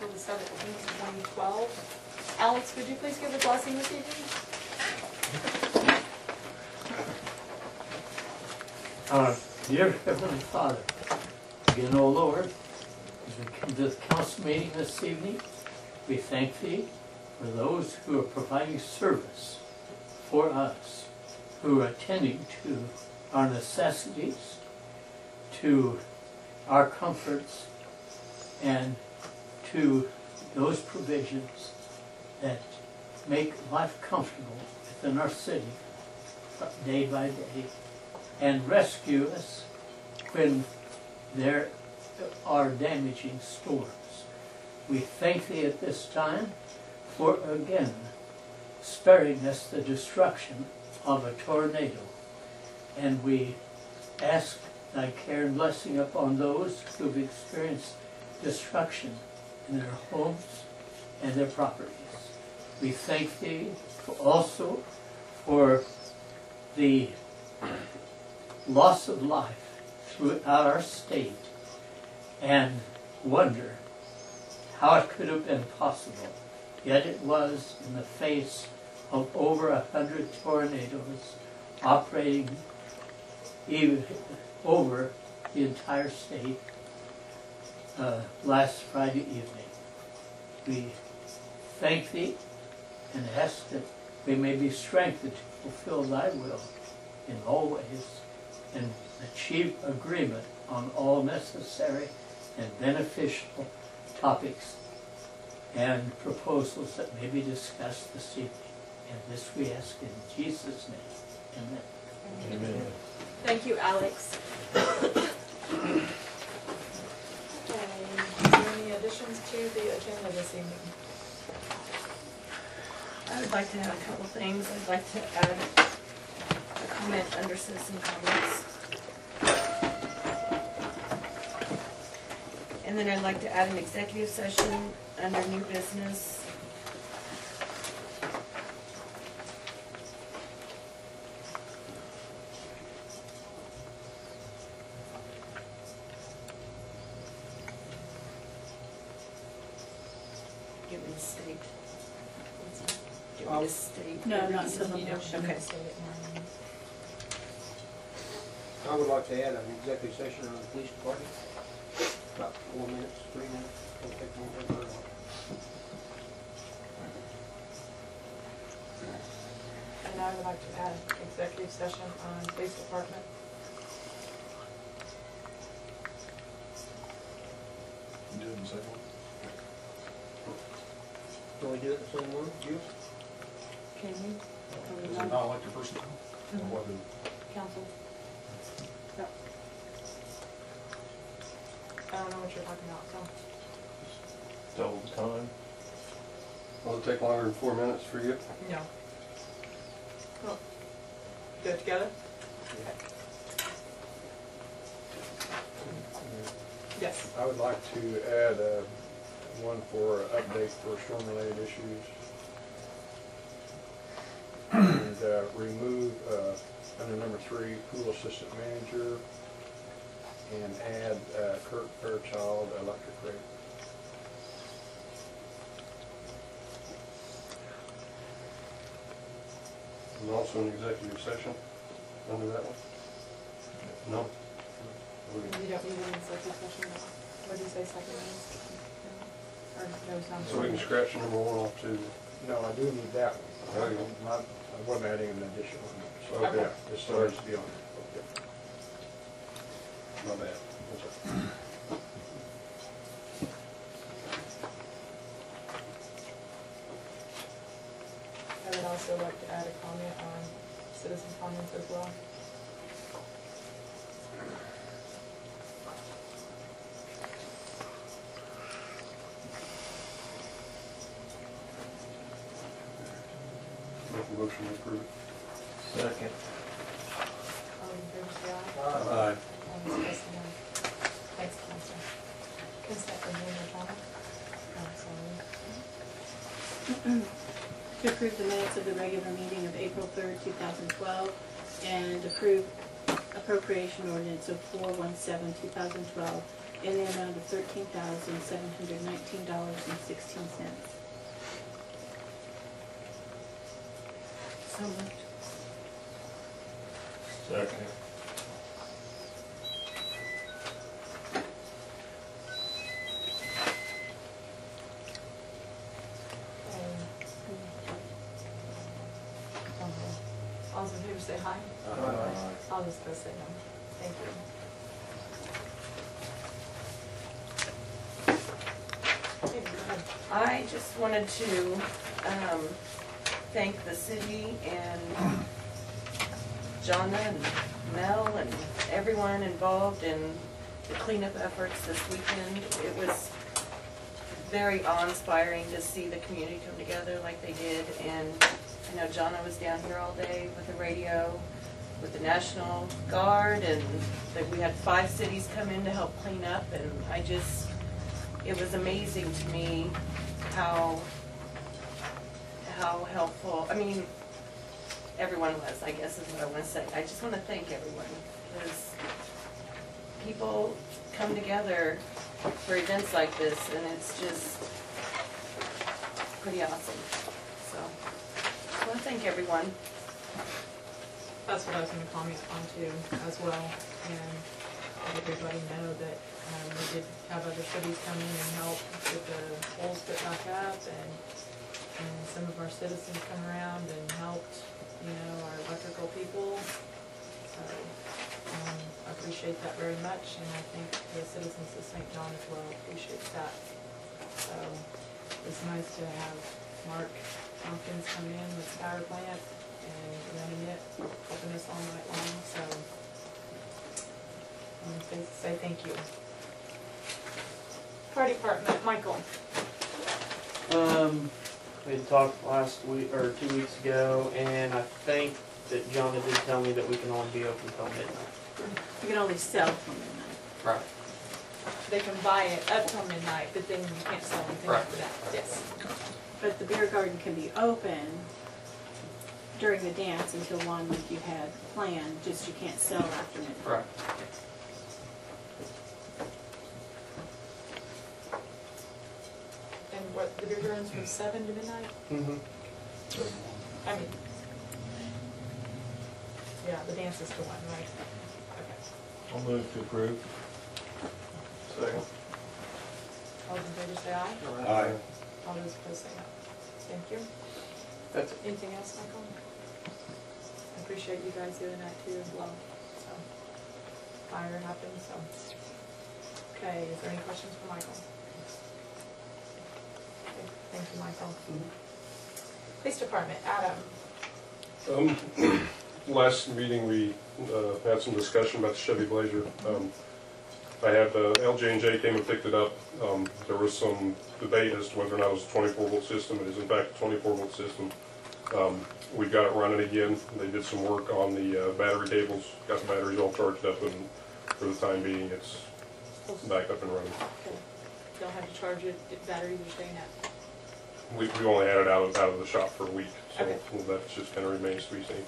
April the 17th, 2012. Alex, would you please give a blessing this evening? Our dear Heavenly Father, again, O Lord, as we come to the council meeting this evening, we thank Thee for those who are providing service for us, who are attending to our necessities, to our comforts, and to those provisions that make life comfortable within our city day by day, and rescue us when there are damaging storms. We thank Thee at this time for again sparing us the destruction of a tornado, and we ask Thy care and blessing upon those who have experienced destruction in their homes and their properties. We thank Thee also for the loss of life throughout our state, and wonder how it could have been possible. Yet it was in the face of over 100 tornadoes operating even over the entire state last Friday evening. We thank Thee and ask that we may be strengthened to fulfill Thy will in all ways and achieve agreement on all necessary and beneficial topics and proposals that may be discussed this evening. And this we ask in Jesus' name. Amen. Amen. Thank you, Alex. Okay. Are there any additions to the agenda this evening? I would like to add a couple things. I'd like to add a comment under citizen comments. And then I'd like to add an executive session under new business. Give me a state. Give me a state. No, not until the motion. motion. Okay. I would like to add an executive session on the police department. About 4 minutes, 3 minutes. Don't take more than that. And I would like to add executive session on police department. You did it in the second one? Can we do it the same one? You? Can you? Is it not elected personnel? Or what do? Council. No. I don't know what you're talking about, so. Tell the time. Will it take longer than 4 minutes for you? No. Oh. Do it together? Yes. I would like to add one for update for storm-related issues. And remove, under number 3, pool assistant manager, and add Kurt Fairchild, electric rate. And also an executive session under that one? No? You don't need an executive session, no. What did you say, second one? Or no, sounds. So we can scratch number 1 off too. No, I do need that one. There you go. I wasn't adding an additional one. So, Okay. yeah, this still needs to be on there. My bad. That's all right. I would also like to add a comment on citizen comments as well. Make a motion to approve it. Second. All in favor, say aye. Aye. All discuss the matter. Thanks, Council. Consent agenda, John. I'm sorry. To approve the minutes of the regular meeting of April 3rd, 2012, and approve appropriation ordinance of 417, 2012, in the amount of $13,719.16. So moved. Second. All those in favor say aye. All those opposed say no. Thank you. Okay, go ahead. I just wanted to thank the city and Jonna and Mel and everyone involved in the cleanup efforts this weekend. It was very awe-inspiring to see the community come together like they did, and I know Jonna was down here all day with the radio, with the National Guard, and that we had 5 cities come in to help clean up, and it was amazing to me how helpful, I mean, everyone was, I guess is what I want to say. I just want to thank everyone, because people come together for events like this, and it's just pretty awesome. So, I want to thank everyone. That's what I was going to comment on too, as well, and let everybody know that we did have other cities come in and help with the poles put back up, and some of our citizens come around and helped, our electrical people. So I appreciate that very much, and I think the citizens of St. John as well appreciate that. So it's nice to have Mark Tompkins come in with the power plant and running it, helping us all night long. So I want to say thank you. Fire department, Michael. We had talked last week, or 2 weeks ago, and I think that Jonna did tell me that we can only be open till midnight. You can only sell till midnight. Right. They can buy it up till midnight, but then you can't sell anything Right. after that. Yes. But the beer garden can be open during the dance until 1 like you had planned, just you can't sell after midnight. Right. And what, the beer garden's from 7 to midnight? Mm-hmm. I mean, yeah, the dance is to 1, right? Okay. I'll move to approve. Second. All those in favor say aye. Aye. All those opposed say no. Thank you. That's it. Anything else, Michael? I appreciate you guys doing that too as well. So, fire happened, so. Okay, is there any questions for Michael? Okay, thank you, Michael. Police department, Adam. Last meeting, we had some discussion about the Chevy Blazer. I had LJ&J came and picked it up. There was some debate as to whether or not it was a 24-volt system. It is in fact a 24-volt system. We got it running again. They did some work on the battery cables, got the batteries all charged up, and for the time being, it's back up and running. Okay. Don't have to charge it, batteries are staying out. We only had it out of the shop for a week, so Okay. that just kind of remains to be seen.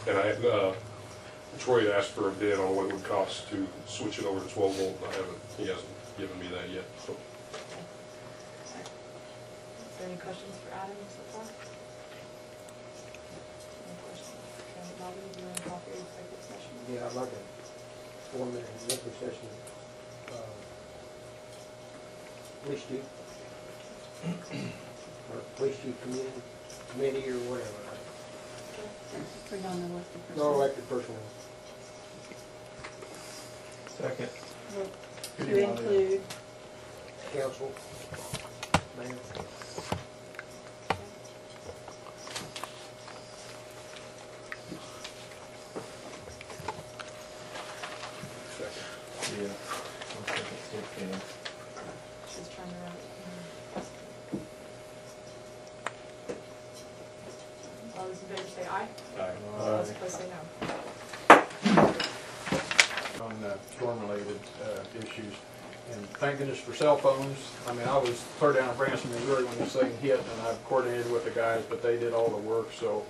Okay. And Troy had asked for a bid on what it would cost to switch it over to 12 volt. He hasn't given me that yet. So. Is there any questions for Adam so far? Any questions? Okay, Bobby, do you want to talk your executive session? Yeah, I'd like a 4-minute executive session. Police chief. Or police chief committee or whatever. For non-elected personnel. No elected personnel. Second. To include Council. Mayor. Yeah. Okay. She's trying to run it. All those in favor say aye. All those opposed say no. On storm-related issues. And thank goodness for cell phones. I mean, I was clear down in Branson, Missouri when this thing hit, and I've coordinated with the guys, but they did all the work, so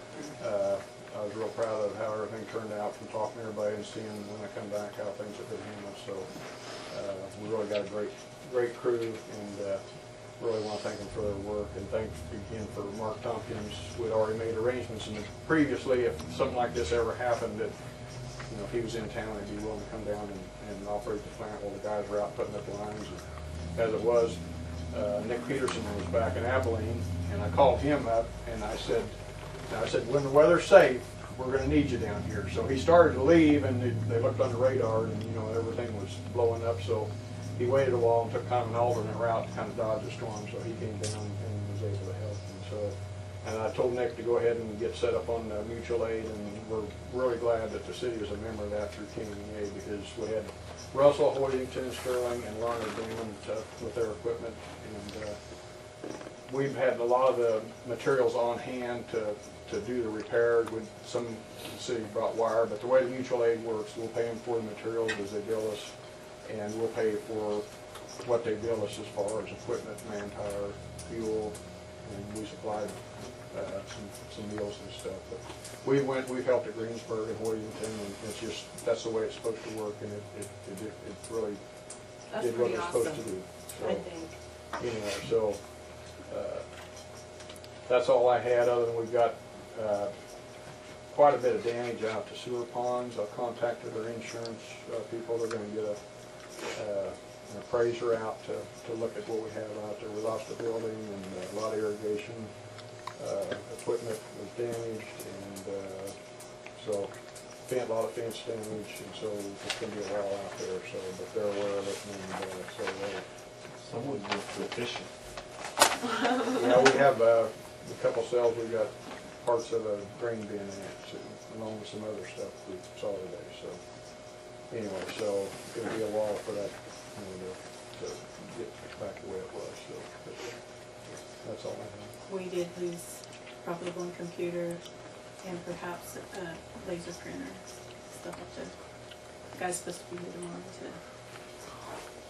I was real proud of how everything turned out from talking to everybody and seeing when I come back how things have been handled. So we really got a great crew, and really want to thank them for their work, and thanks again for Mark Tompkins. We'd already made arrangements, and previously, if something like this ever happened, that if he was in town, he'd be willing to come down and operate the plant while the guys were out putting up the lines. And as it was, Nick Peterson was back in Abilene, and I called him up, and I said, when the weather's safe, we're going to need you down here. So he started to leave, and they looked on the radar, and everything was blowing up. So he waited a while and took kind of an alternate route to kind of dodge the storm. So he came down and was able to help. And I told Nick to go ahead and get set up on mutual aid, and we're really glad that the city is a member of that through KMEA, because we had Russell, Hoytington, Sterling, and Lerner doing with their equipment, and we've had a lot of the materials on hand to do the repairs. Some of the city brought wire, but the way the mutual aid works, we'll pay them for the materials as they bill us, and we'll pay for what they bill us as far as equipment, manpower, fuel, and we supplied some meals and stuff. But we've helped at Greensburg and Hoytington, and it's just, that's the way it's supposed to work, and it really That's did what pretty it's supposed to awesome, do. I So think. anyway, so that's all I had, other than we've got quite a bit of damage out to sewer ponds. I've contacted our insurance people. They're going to get an appraiser out to look at what we have out there. We lost a building and a lot of irrigation equipment was damaged, and so a lot of fence damage, and so it's going to be a while out there. So, but they're aware of it, and so Someone was efficient. yeah, we have a couple cells. We've got parts of a grain bin in it, so, along with some other stuff we saw today. So anyway, so it's going to be a while for that to get back the way it was. So but that's all I have. We did lose probably one computer and perhaps a laser printer, stuff like that. The guy's supposed to be here tomorrow to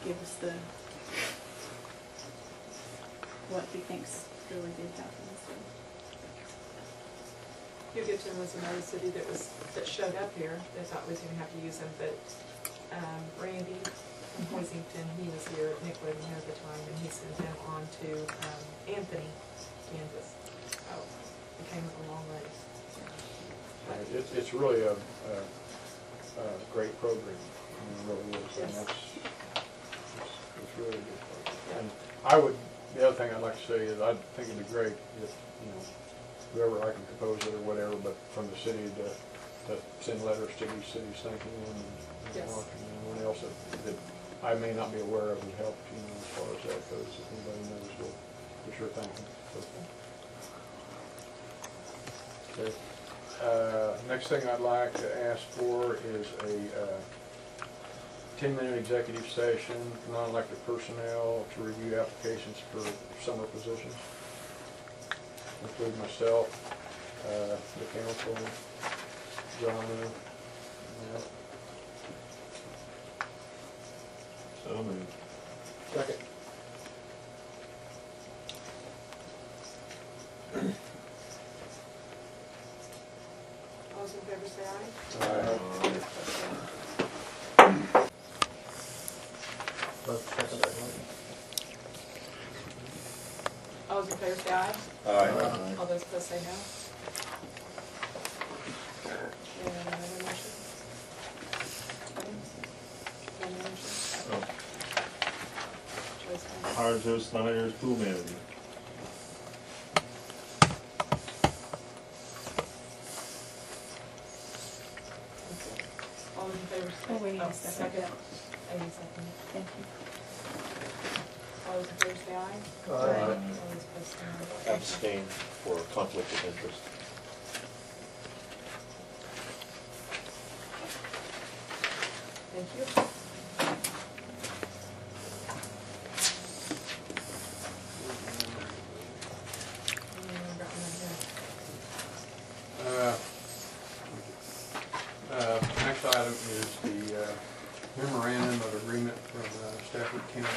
give us what he thinks really did happen. So. Hugoton was another city that showed up here. They thought we was going to have to use them, but Randy from Hoisington, he was here, Nick wasn't here at the time, and he sent them on to Anthony, Kansas. Oh, we came a long ways. It's really a great program. I mean, it really is. Yes. And it's really a good program. And the other thing I'd like to say is I think it'd be great if, whoever I can propose it or whatever, but from the city to send letters to these cities thanking them, and Yes. anyone else that I may not be aware of would help, as far as that goes. If anybody knows, we'll for sure thank them. So. Okay. Next thing I'd like to ask for is a 10-minute executive session, non-elected personnel, to review applications for summer positions. Include myself, the council, John, Matt. So moved. Second. All those in favor say aye. Aye. All those in favor say aye. Aye. All those opposed say no. And another motion? One motion? Oh. Joyce, one. Hire Joe Snyder as pool manager. All those in favor say. Oh, we need a second. Amy second. Thank you. All those in favor say aye. Aye. All those opposed say no. Abstain for conflict of interest. Thank you. Next item is the memorandum of agreement from Stafford County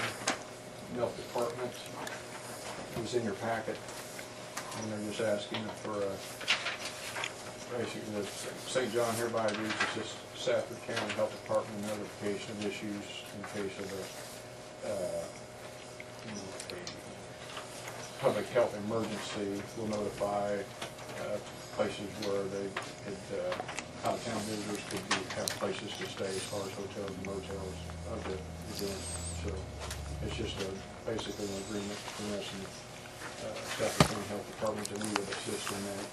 Health Department. It was in your packet, and they're just asking for basically, the St. John hereby agrees to assist Stafford County Health Department in notification of issues in case of a public health emergency. Will notify places where they could, out-of-town visitors could have places to stay as far as hotels and motels of the event. So it's just basically an agreement between us and Stafford County Health Department that we would assist in that.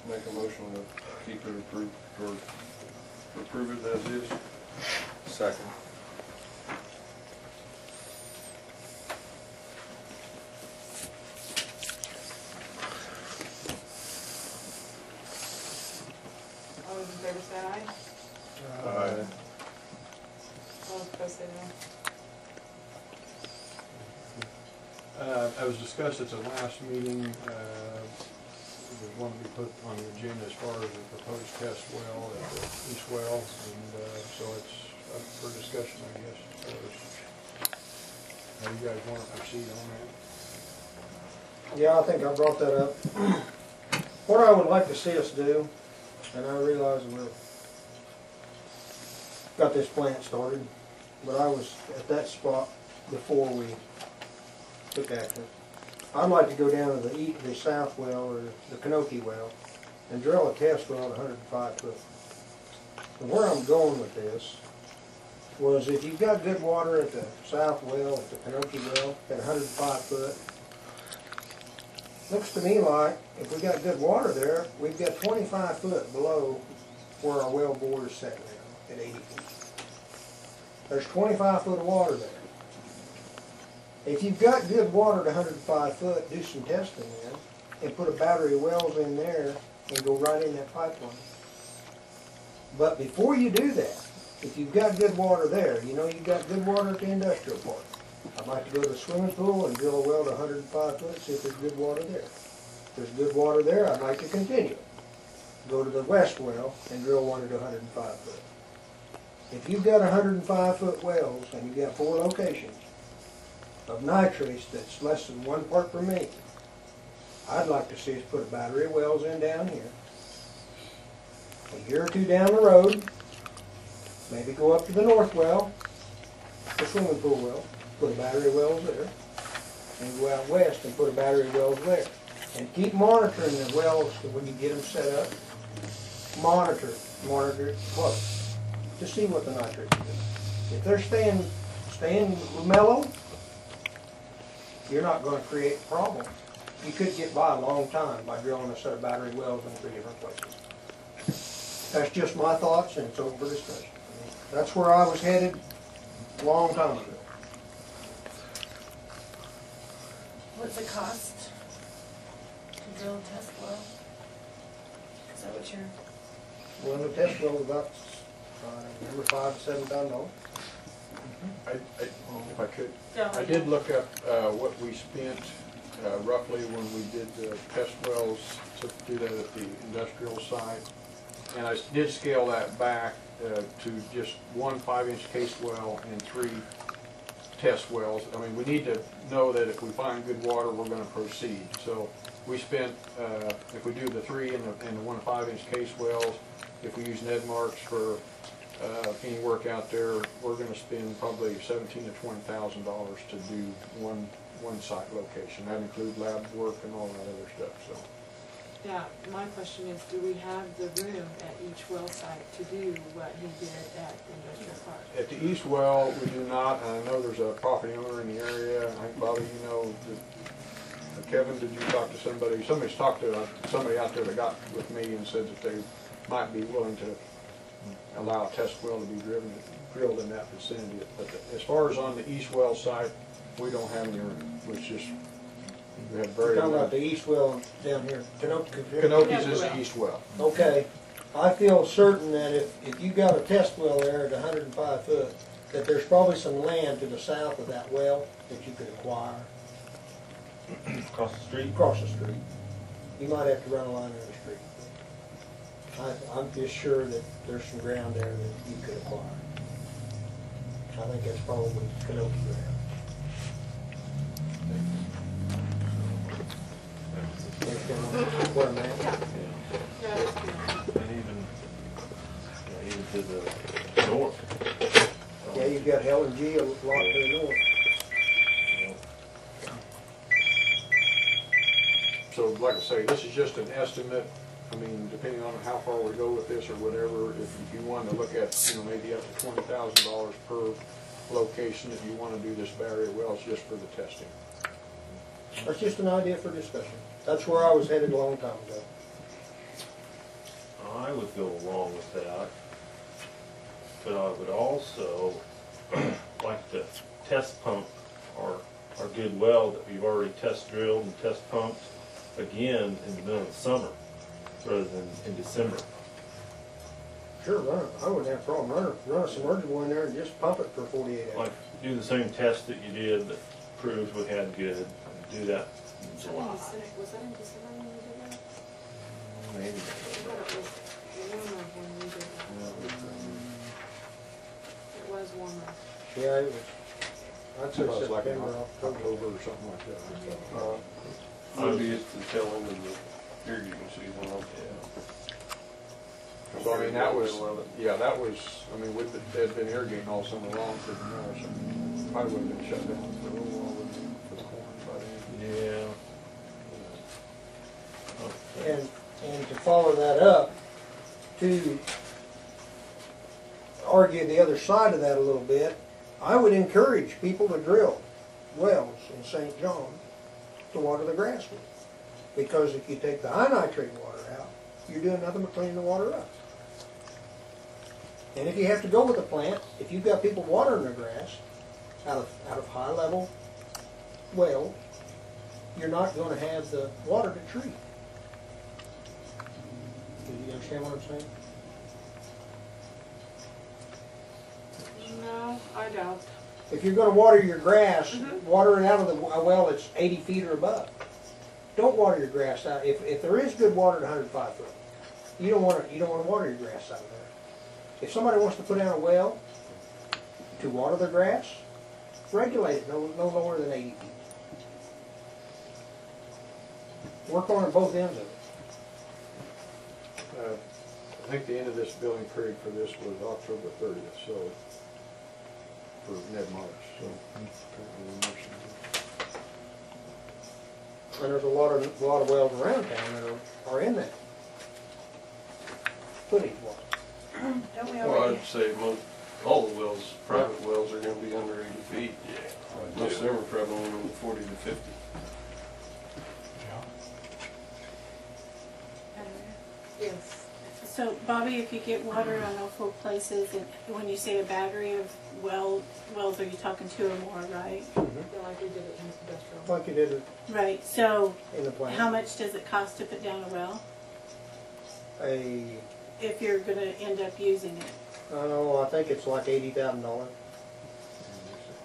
Make a motion to keep it approved, or approve it as is. Second. All those in favor say aye. Aye. All those opposed say no. As discussed at the last meeting, we want to be put on the agenda as far as the proposed test well at the east well, and so it's up for discussion, I guess. How do you guys want to proceed on that? Yeah, I think I brought that up. What I would like to see us do, and I realize we've got this plant started, but I was at that spot before we took action. I'd like to go down to the south well, or the Canokie well, and drill a test well at 105 foot. And where I'm going with this was, if you've got good water at the south well, at the Canokie well, at 105 foot, looks to me like if we got good water there, we've got 25 foot below where our well bore is set now, at 80 feet. There's 25 foot of water there. If you've got good water at 105 foot, do some testing then, and put a battery of wells in there and go right in that pipeline. But before you do that, if you've got good water there, you know you've got good water at the industrial park. I'd like to go to the swimming pool and drill a well to 105 foot, see if there's good water there. If there's good water there, I'd like to continue. Go to the west well and drill one at 105 foot. If you've got 105 foot wells and you've got 4 locations of nitrates that's less than 1 part per million, I'd like to see us put a battery of wells in down here. A year or 2 down the road, maybe go up to the north well, the swimming pool well, put a battery of wells there, and go out west and put a battery of wells there. And keep monitoring the wells when you get them set up. Monitor it close to see what the nitrates do. If they're staying mellow, you're not going to create a problem. You could get by a long time by drilling a set of battery wells in 3 different places. That's just my thoughts, and it's open for discussion. That's where I was headed a long time ago. What's it cost to drill a test well? Is that what you're? Well, the test well was about, number $5,000 to $7,000. If I could, Yeah. I did look up what we spent roughly when we did the test wells to do that at the industrial site. And I did scale that back to just 1 5-inch case well and 3 test wells. I mean, we need to know that if we find good water, we're going to proceed. So we spent, if we do the 3 and the 1 5-inch case wells, if we use Ned Marks for any work out there, we're going to spend probably $17,000 to $20,000 to do one site location. That includes lab work and all that other stuff. So. Yeah, my question is, do we have the room at each well site to do what he did at the industrial park? At the east well, we do not, and I know there's a property owner in the area. I think, Bobby, you know, Kevin, did you talk to somebody? Somebody's talked to somebody out there that got with me and said that they might be willing to allow a test well to be drilled in that vicinity. But as far as on the east well site, we don't have any room. It's just, we have very. You're talking about the east well down here, Canokies is the east well. Okay, I feel certain that if you got a test well there at 105 foot, that there's probably some land to the south of that well that you could acquire. Across the street? Across the street. You might have to run a line in the street. I'm just sure that there's some ground there that you could acquire. I think that's probably Canoki ground. Where I'm at. Yeah, it's good. And even to the north. Yeah, you've got Helen G a lot to the north. So like I say, this is just an estimate. I mean, depending on how far we go with this or whatever, if you wanted to look at, maybe up to $20,000 per location, if you want to do this barrier wells just for the testing. That's just an idea for discussion. That's where I was headed a long time ago. I would go along with that, but I would also like to test pump our good well that we've already test drilled and test pumped again in the middle of the summer rather than in December. Sure, run it. I wouldn't have a problem. Run a submersible in there and just pump it for 48 hours. Like, do the same test that you did that proved we had good, and do that in July. Was that in December when we did that? Maybe. I thought it was warmer when we did that. It was warmer. Yeah, it was. I'd say It's like in September, October. October or something like that. Maybe it's the tail end of the irrigating season. So I mean, that was, they'd been irrigating all summer long for the mills. So probably would have been shut down for a little while wouldn't it, for the corn by then. Yeah. Okay. And to follow that up, to argue the other side of that a little bit, I would encourage people to drill wells in St. John to water the grass with. Because if you take the high nitrate water out, you're doing nothing but cleaning the water up. And if you have to go with a plant, if you've got people watering their grass out of high level wells, you're not going to have the water to treat. Do you understand what I'm saying? No, I doubt. If you're going to water your grass, water it out of a well that's 80 feet or above. Don't water your grass out. If there is good water at 105 foot, you don't want to water your grass out of there. If somebody wants to put in a well to water their grass, regulate it no lower than 80 feet. Work on both ends of it. I think the end of this billing period for this was October 30th, so for mid-March. So apparently the motion. And there's a lot of wells around town that are in that footage water. Don't we Well, already, I'd say all the wells, private wells are gonna be under 80 feet. Yeah. Most of them are probably only 40 to 50. Yes. So Bobby, if you get water on multiple places, and when you say a battery of wells, are you talking two or more, right? Yeah, like we did it in industrial. Like you did it Right, so in the plant. how much does it cost to put down a well if you're going to end up using it? I think it's like $80,000.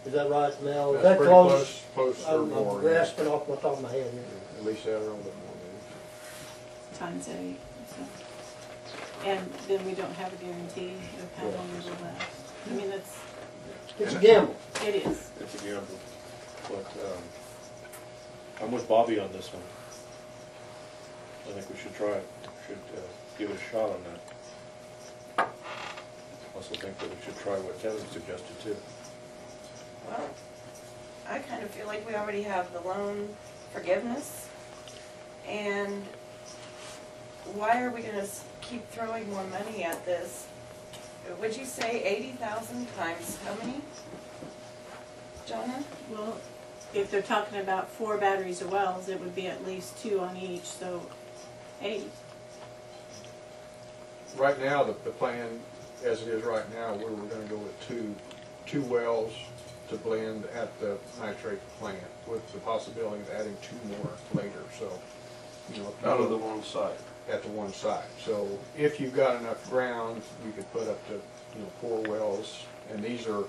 Is that right, Mel? Is That's that pretty close? close or I'm more. grasping off the top of my head here. At least add a little bit more maybe. Times 8. So. And then we don't have a guarantee of how long it will last. I mean, It's a gamble. it is. It's a gamble, but I'm with Bobby on this one. I think we should try it, should give it a shot on that. Also think that we should try what Kevin suggested too. well, I kind of feel like we already have the loan forgiveness. And why are we going to keep throwing more money at this? Would you say 80,000 times how many, Jonah? Well, if they're talking about 4 batteries of wells, it would be at least 2 on each, so 8. Right now, the plan, as it is right now, we're going to go with two wells to blend at the nitrate plant, with the possibility of adding 2 more later. So, Out of the one side. at the one side. So if you've got enough ground, you could put up to 4 wells. And these are,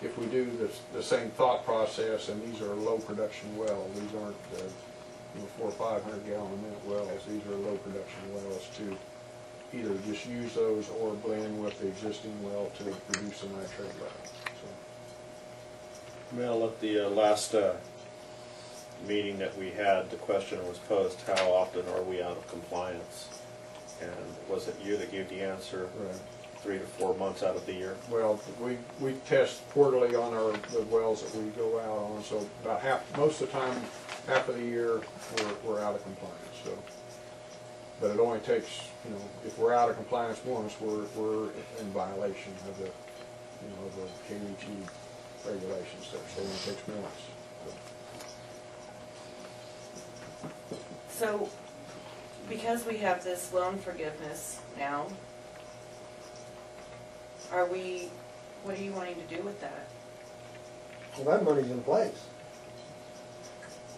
if we do the same thought process, and these are low production wells. These aren't 400 or 500 gallon a minute wells. These are low production wells to either just use those or blend with the existing well to produce a nitrate level. So Well, at the last meeting that we had, the question was posed, how often are we out of compliance? And was it you that gave the answer? Right. 3 to 4 months out of the year? Well, we test quarterly on the wells that we go out on, so about most of the time, half of the year, we're out of compliance, so. But it only takes, if we're out of compliance once, we're in violation of the, the KDG regulations there, so it only takes once. So, because we have this loan forgiveness now, what are you wanting to do with that? Well, that money's in place.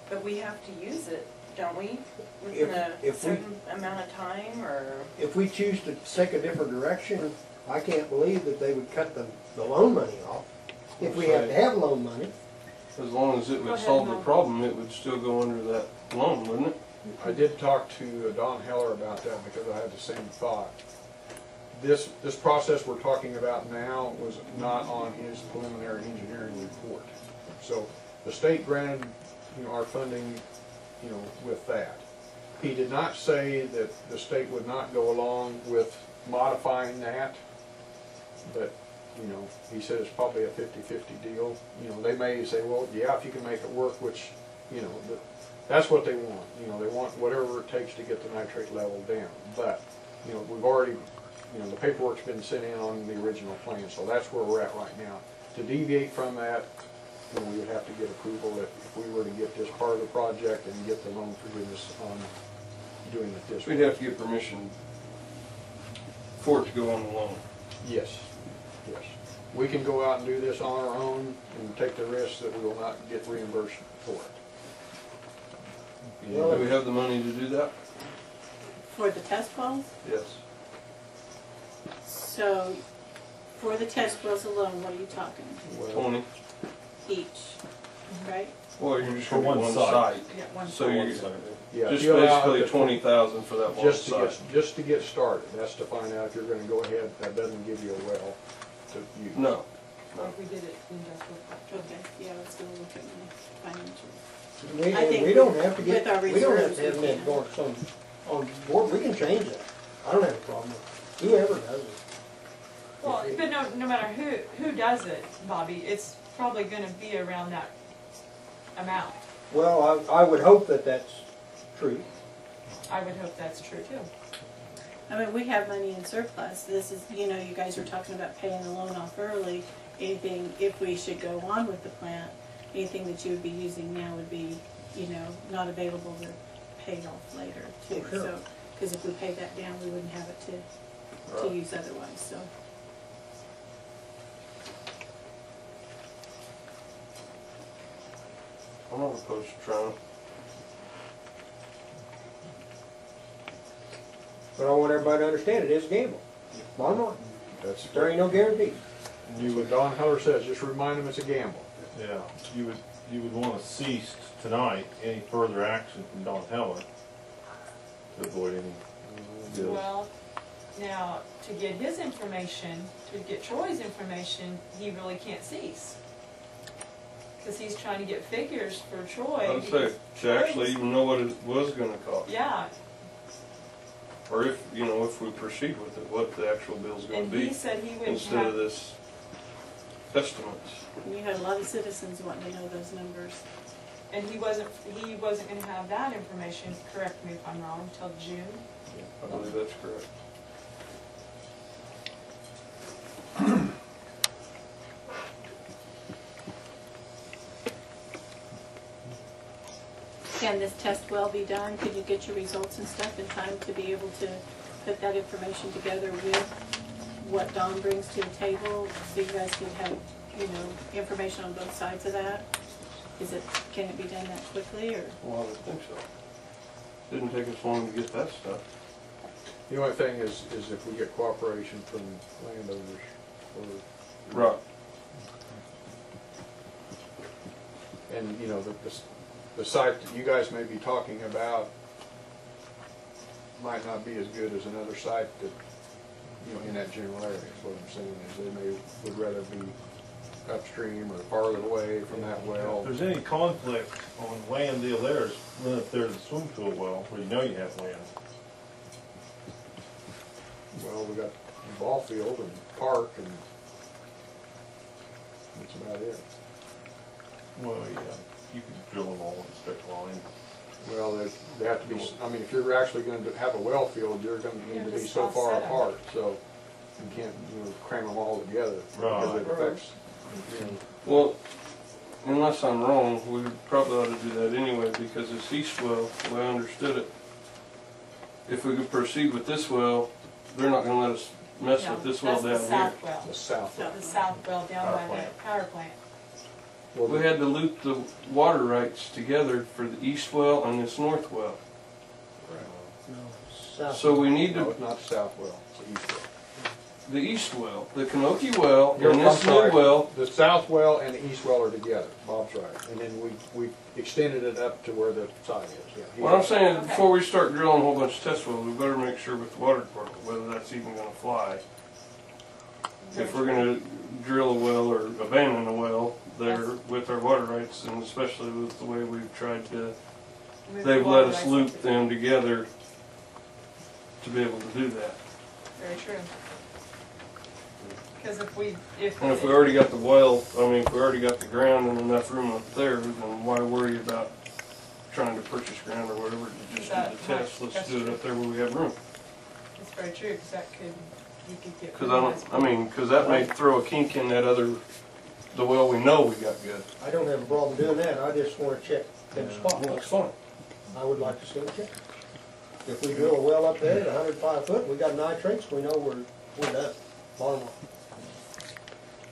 But we have to use it, don't we? If- Within a if we- certain amount of time, or? If we choose to take a different direction, I can't believe that they would cut the loan money off. If we have to have loan money, As long as it Go would ahead, solve the Mom. problem, it would still go under that loan, wouldn't it? I did talk to Don Heller about that because I had the same thought. This process we're talking about now was not on his preliminary engineering report. So the state granted, our funding, with that. He did not say that the state would not go along with modifying that, but, he said it's probably a 50-50 deal. They may say, well, yeah, if you can make it work, which, that's what they want. They want whatever it takes to get the nitrate level down. But, we've already, the paperwork's been sent in on the original plan, so that's where we're at right now. To deviate from that, we would have to get approval if we were to get this part of the project and get the loan forgiveness on doing it this way. We'd have to get permission for it to go on the loan. Yes, yes. We can go out and do this on our own and take the risk that we will not get reimbursed for it. Do we have the money to do that? For the test wells? Yes. So, for the test wells alone, what are you talking? 20. Each, right? Well, you're just For going to one one site. Yeah, one So side. you Yeah, just if you allow basically it to- 20,000 for that one Just to site. just to get started, that's to find out if you're gonna go ahead, that doesn't give you a well to use. No. Like we did it industrial park. Okay, yeah, let's go look at the financials. we, I and think we don't have to with our get, we don't have reserves, to have we them can. going on board, we can change that. I don't have a problem with it. Whoever does it. Well, but no matter who does it, Bobby, it's probably gonna be around that amount. Well, I would hope that that's true. I would hope that's true too. I mean, we have money in surplus. This is, you guys are talking about paying the loan off early. Anything, if we should go on with the plant, anything that you would be using now would be, not available to pay off later too. Oh, sure. So, because if we pay that down, we wouldn't have it to use otherwise, so. I'm not opposed to trying. But I want everybody to understand it is a gamble. Bottom line, That's there ain't no guarantee. what Don Heller says, just remind them it's a gamble. Yeah, you would want to cease tonight any further action from Don Heller to avoid any bills. Well, now, to get his information, to get Troy's information, he really can't cease. Because he's trying to get figures for Troy. I'd say because to actually Troy's- even know what it was going to cost. Yeah, Or if we proceed with it, what the actual bill's going and to he be said he wouldn't instead of have, this estimates. You had a lot of citizens wanting to know those numbers. and he wasn't gonna have that information, correct me if I'm wrong, till June. I believe that's correct. Can this test well be done? Could you get your results and stuff in time to be able to put that information together with what Don brings to the table? So you guys can have, information on both sides of that? Can it be done that quickly, or? Well, I would think so. Didn't take us long to get that stuff. The only thing is if we get cooperation from landowners or. Right. And, the site that you guys may be talking about might not be as good as another site that, in that general area, is what I'm saying, is they would rather be upstream or farther away from that well. If there's any conflict on land deal there, is run up there to the swimming pool well, where you know you have land. Well, we got the ball field and park, and that's about it. Well, yeah, you can drill them all and stick line. Well, they have to be, I mean, if you're actually going to have a well field, you're going to need to be so far apart, so you can't, cram them all together. Because it affects, Well, unless I'm wrong, we probably ought to do that anyway, because this east well, the way I understood it, if we could proceed with this well, they're not gonna let us mess No, with this well down that's the here. south well. the south. The south well down by the power plant. Well, We had to loop the water rights together for the east well and this north well. So we need No, to, it's not the south well, it's the east well. the east well, the Kanoki well, and I'm this sorry, new well, the south well and the east well are together, Bob's right, and then we extended it up to where the side is, yeah. what I'm saying, is before we start drilling a whole bunch of test wells, we better make sure with the water department whether that's even gonna fly. If we're gonna drill a well or abandon a well there with our water rights, and especially with the way we've tried to, Move the they've water let us rights loop up. them together to be able to do that. Very true. Because if And if we already got the well, I mean, if we already got the ground and enough room up there, then why worry about trying to purchase ground or whatever to just do the test? Let's do it up there where we have room. It's very true, because that could, you could get. Because that may throw a kink in that other, the well we know we got good. I don't have a problem doing that, I just wanna check them spots. Well, that's fine. I would like to see them check. If we drill a well up there at 105 foot, we got nitrates, we know we're done, bottom line.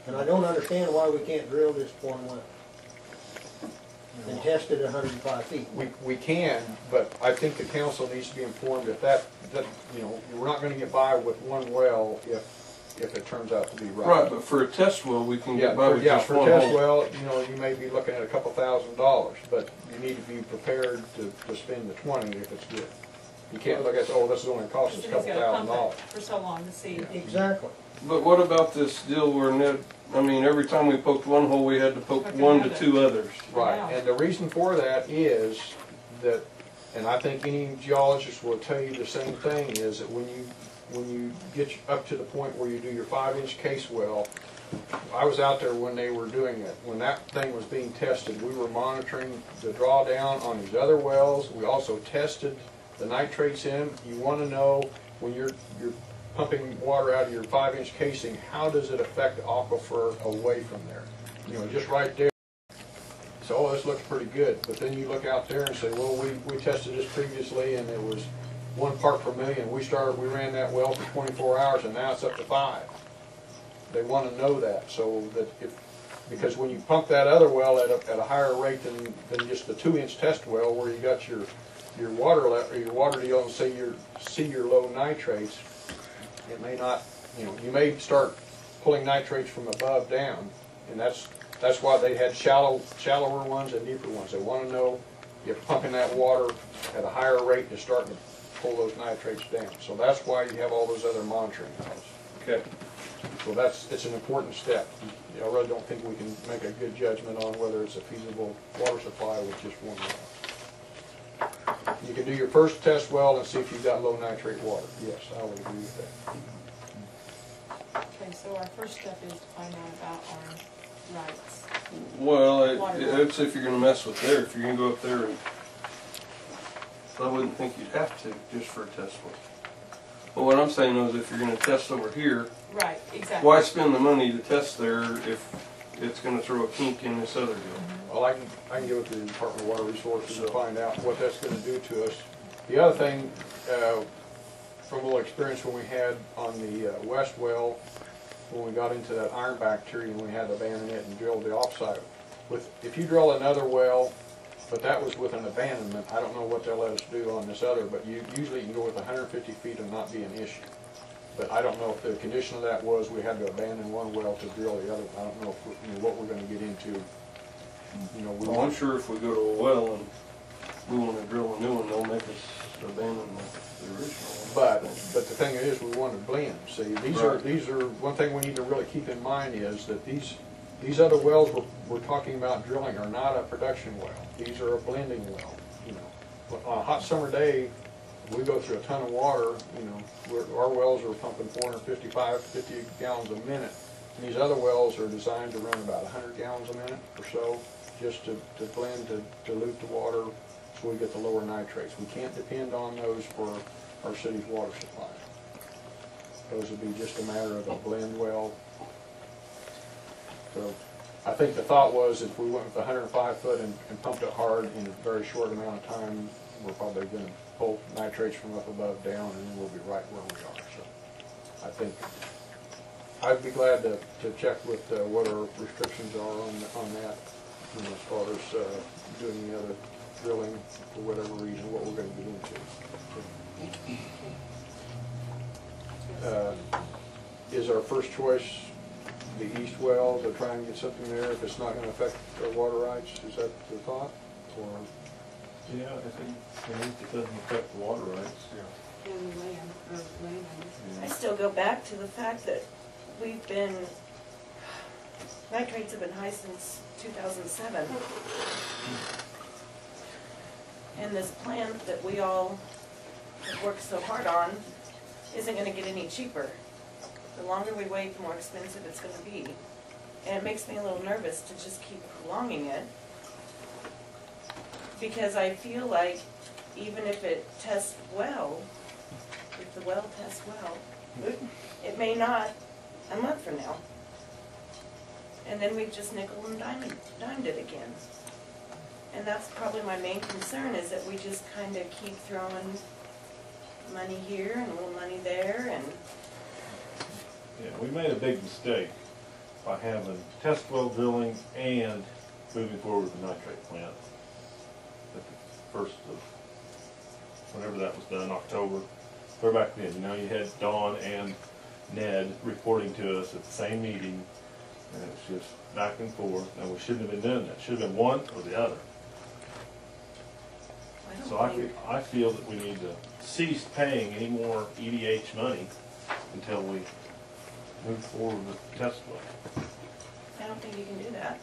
And I don't understand why we can't drill this one well and test it at 105 feet. We can, but I think the council needs to be informed that we're not gonna get by with one well if it turns out to be right. Right, but for a test well, we can get by with just for one a test hole. well, you may be looking at a couple $1,000s, but you need to be prepared to spend the 20 if it's good. You can't look at, oh, this is only cost us a couple $1,000. For so long to see. Exactly. But what about this deal where every time we poked one hole, we had to poke one to two others? Right, and the reason for that is that, and I think any geologist will tell you the same thing, is that when you get up to the point where you do your 5-inch case well, I was out there when they were doing it. When that thing was being tested, we were monitoring the drawdown on these other wells. We also tested the nitrates in. You want to know when you're pumping water out of your 5-inch casing, how does it affect the aquifer away from there? Just right there. So, oh, this looks pretty good. But then you look out there and say, well, we tested this previously and it was 1 part per million. We ran that well for 24 hours and now it's up to 5. They want to know that, so that because when you pump that other well at a higher rate than just the 2-inch test well, where you got your water deal and see your low nitrates, it may not, you may start pulling nitrates from above down, and that's why they had shallower ones and deeper ones. They want to know if pumping that water at a higher rate is starting to pull those nitrates down. So that's why you have all those other monitoring wells. Okay. So it's an important step. I really don't think we can make a good judgment on whether it's a feasible water supply with just one well. You can do your first test well and see if you've got low nitrate water. Yes, I would agree with that. Okay, so our first step is to find out about our rights. Well, it's if you're going to mess with there. If you're going to go up there, I wouldn't think you'd have to just for a test well. But what I'm saying is, if you're going to test over here, right, exactly. Why spend the money to test there if it's going to throw a kink in this other deal? Well, I can get with the Department of Water Resources and find out what that's going to do to us. The other thing, from a little experience when we had on the west well, when we got into that iron bacteria and we had to abandon it and drill the offsite. If you drill another well, but that was with an abandonment, I don't know what they'll let us do on this other, but you usually can go with 150 feet and not be an issue. But I don't know if the condition of that was we had to abandon one well to drill the other. I don't know what we're going to get into. Well, I'm sure if we go to a well and we want to drill a new one, they'll make us abandon the original one. But the thing is, we want to blend. See, these are one thing we need to really keep in mind is that these These other wells we're talking about drilling are not a production well. These are a blending well, you know. On a hot summer day, we go through a ton of water, you know, our wells are pumping 50 gallons a minute. And these other wells are designed to run about 100 gallons a minute or so, just to blend, to dilute the water so we get the lower nitrates. We can't depend on those for our city's water supply. Those would be just a matter of a blend well. So I think the thought was if we went with 105 foot and pumped it hard in a very short amount of time, we're probably going to pull nitrates from up above down, and then we'll be right where we are. So I think I'd be glad to check with what our restrictions are on that, you know, as far as doing any other drilling for whatever reason, what we're going to get into. Is our first choice the east well to try and get something there if it's not going to affect our water rights? Is that the thought? Or Yeah, I think at least it doesn't affect the water rights. And land, or land. I still go back to the fact that nitrates have been high since 2007. And this plant that we all have worked so hard on isn't going to get any cheaper. The longer we wait, the more expensive it's going to be. And it makes me a little nervous to just keep prolonging it, because I feel like even if it tests well, if the well tests well, it may not a month from now. And then we've just nickel and dimed it again. And that's probably my main concern, is that we just kind of keep throwing money here and a little money there. And Yeah, we made a big mistake by having test well drilling and moving forward with the nitrate plant at the first of, whenever that was done, October. We're back then, you know, you had Dawn and Ned reporting to us at the same meeting, and it was just back and forth, and we shouldn't have been doing that. It should have been one or the other. So I feel that we need to cease paying any more EDH money until we move forward with the test well. I don't think you can do that.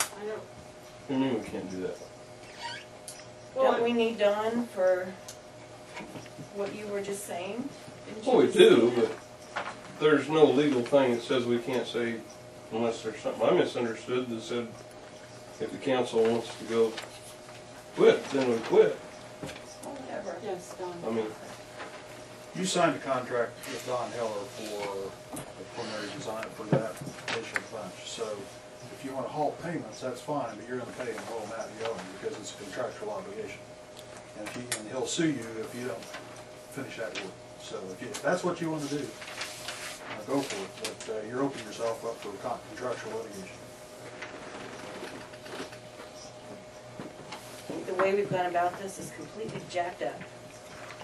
I don't. What do you mean we can't do that? Don't we need Dawn for what you were just saying? Didn't you Well, we just do, say that? but there's no legal thing that says we can't say unless there's something I misunderstood that said if the council wants to go quit, then we quit. Well, whatever. Yes, Don. I mean, You signed a contract with Don Heller for the preliminary design for that additional bunch. So if you want to halt payments, that's fine, but you're going to pay him the whole amount you owe him because it's a contractual obligation. And he'll sue you if you don't finish that work. So if that's what you want to do, go for it. But you're opening yourself up for contractual litigation. The way we've gone about this is completely jacked up.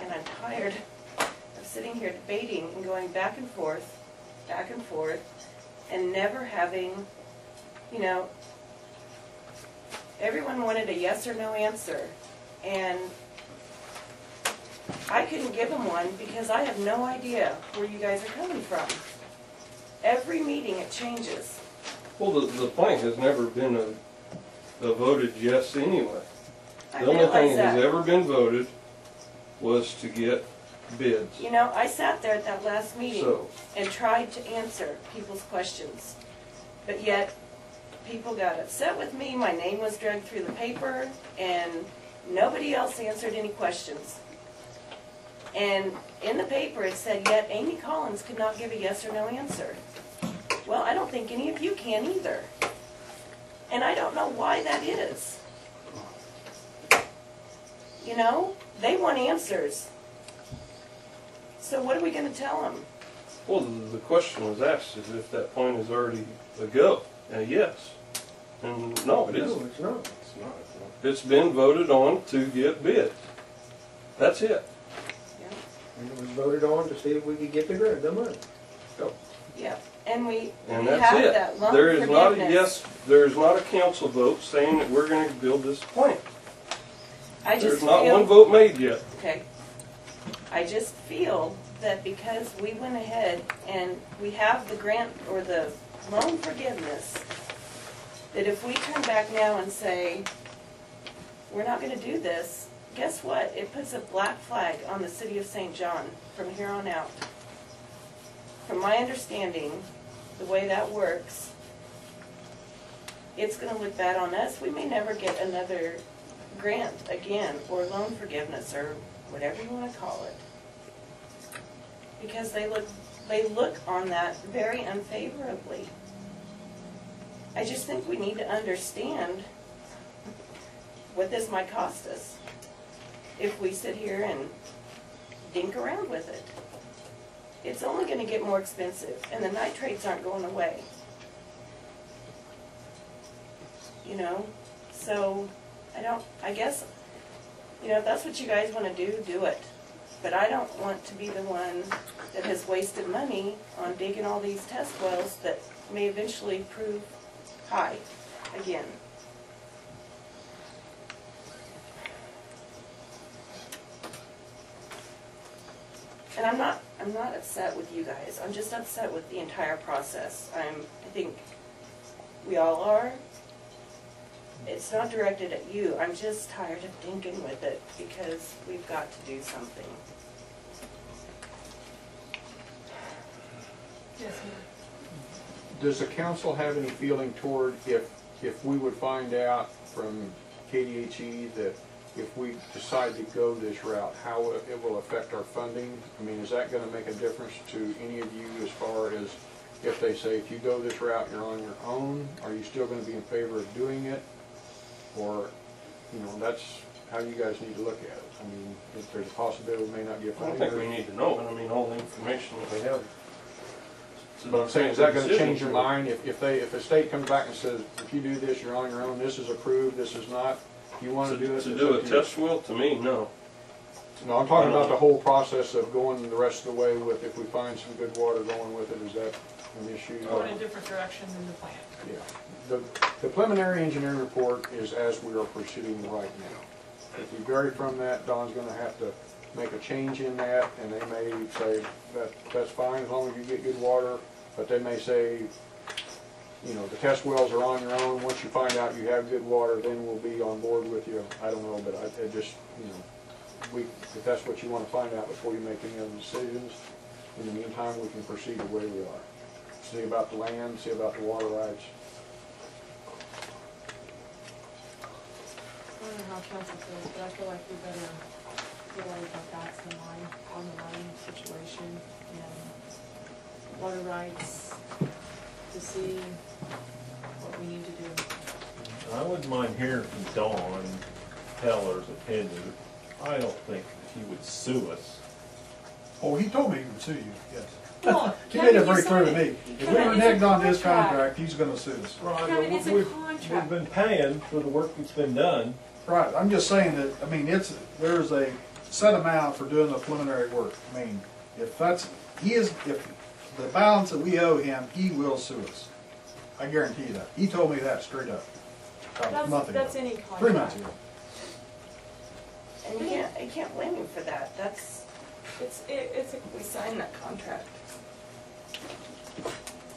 And I'm tired of sitting here debating and going back and forth, and never having, you know, everyone wanted a yes or no answer. And I couldn't give them one because I have no idea where you guys are coming from. Every meeting it changes. well, the plank has never been a voted yes anyway. I The only thing realize that has that. ever been voted was to get bids. You know, I sat there at that last meeting So, and tried to answer people's questions. But yet, people got upset with me, my name was dragged through the paper, and nobody else answered any questions. And in the paper it said, yet Amy Collins could not give a yes or no answer. Well, I don't think any of you can either. And I don't know why that is. You know, they want answers. So what are we going to tell them? well, the question was asked as if that point is already a go, a yes. And no, it isn't. it's not. It's not. It's been voted on to get bids. That's it. And it was voted on to see if we could get the money. Yeah, and we And have that's it. that loan There is not a forgiveness. yes, there is not a council vote saying that we're going to build this plant. I just There's not feel, one vote made yet. okay, I just feel that because we went ahead and we have the grant or the loan forgiveness that if we turn back now and say, we're not gonna do this, guess what? It puts a black flag on the city of St. John from here on out. From my understanding, the way that works, it's gonna look bad on us. We may never get another grant again, or loan forgiveness, or whatever you wanna call it. Because they look on that very unfavorably. I just think we need to understand what this might cost us if we sit here and dink around with it. It's only gonna get more expensive, and the nitrates aren't going away. You know, so I guess, you know, if that's what you guys wanna do, do it. But I don't want to be the one that has wasted money on digging all these test wells that may eventually prove high again. And I'm not upset with you guys. I'm just upset with the entire process. I think we all are. It's not directed at you. I'm just tired of thinking with it because we've got to do something. Yes, ma'am. Does the council have any feeling toward if we would find out from KDHE that if we decide to go this route, how it will affect our funding? I mean, is that going to make a difference to any of you as far as if they say, if you go this route, you're on your own? Are you still going to be in favor of doing it? Or, you know, that's how you guys need to look at it. I mean, if there's a possibility we may not get I don't funding. think we need to know, but I mean, all the information that we have. But I'm saying, is that going to change your mind if the state comes back and says, if you do this, you're on your own, this is approved, this is not, if you want to do it? To do a test well, to me, no. No, I'm talking about the whole process of going the rest of the way with, if we find some good water going with it, is that an issue? Going in a different direction than the plant. Yeah. The preliminary engineering report is as we are proceeding right now. If we vary from that, Don's going to have to make a change in that, and they may say that's fine as long as you get good water, but they may say, you know, the test wells are on your own. Once you find out you have good water, then we'll be on board with you. I don't know, but I just, you know, if that's what you want to find out before you make any other decisions, in the meantime, we can proceed the way we are. See about the land, see about the water rights. I don't know how council feels, but I feel like we better get all of our facts in line on the line situation and water rights to see what we need to do. I wouldn't mind hearing from Dawn Heller's opinion. I don't think he would sue us. Oh, he told me he would sue you, yes. Well, He made it Kevin, very you clear to said me. it. If we Kevin, were it's a negged on this contract. contract, he's gonna sue us. Right, Kevin, it's a we've contract. been paying for the work that's been done. Right, I'm just saying that, I mean, there's a set amount for doing the preliminary work. I mean, if the balance that we owe him, he will sue us. I guarantee you that. He told me that straight up. About a month ago. That's any contract. 3 months ago. And you can't blame him for that. We signed that contract.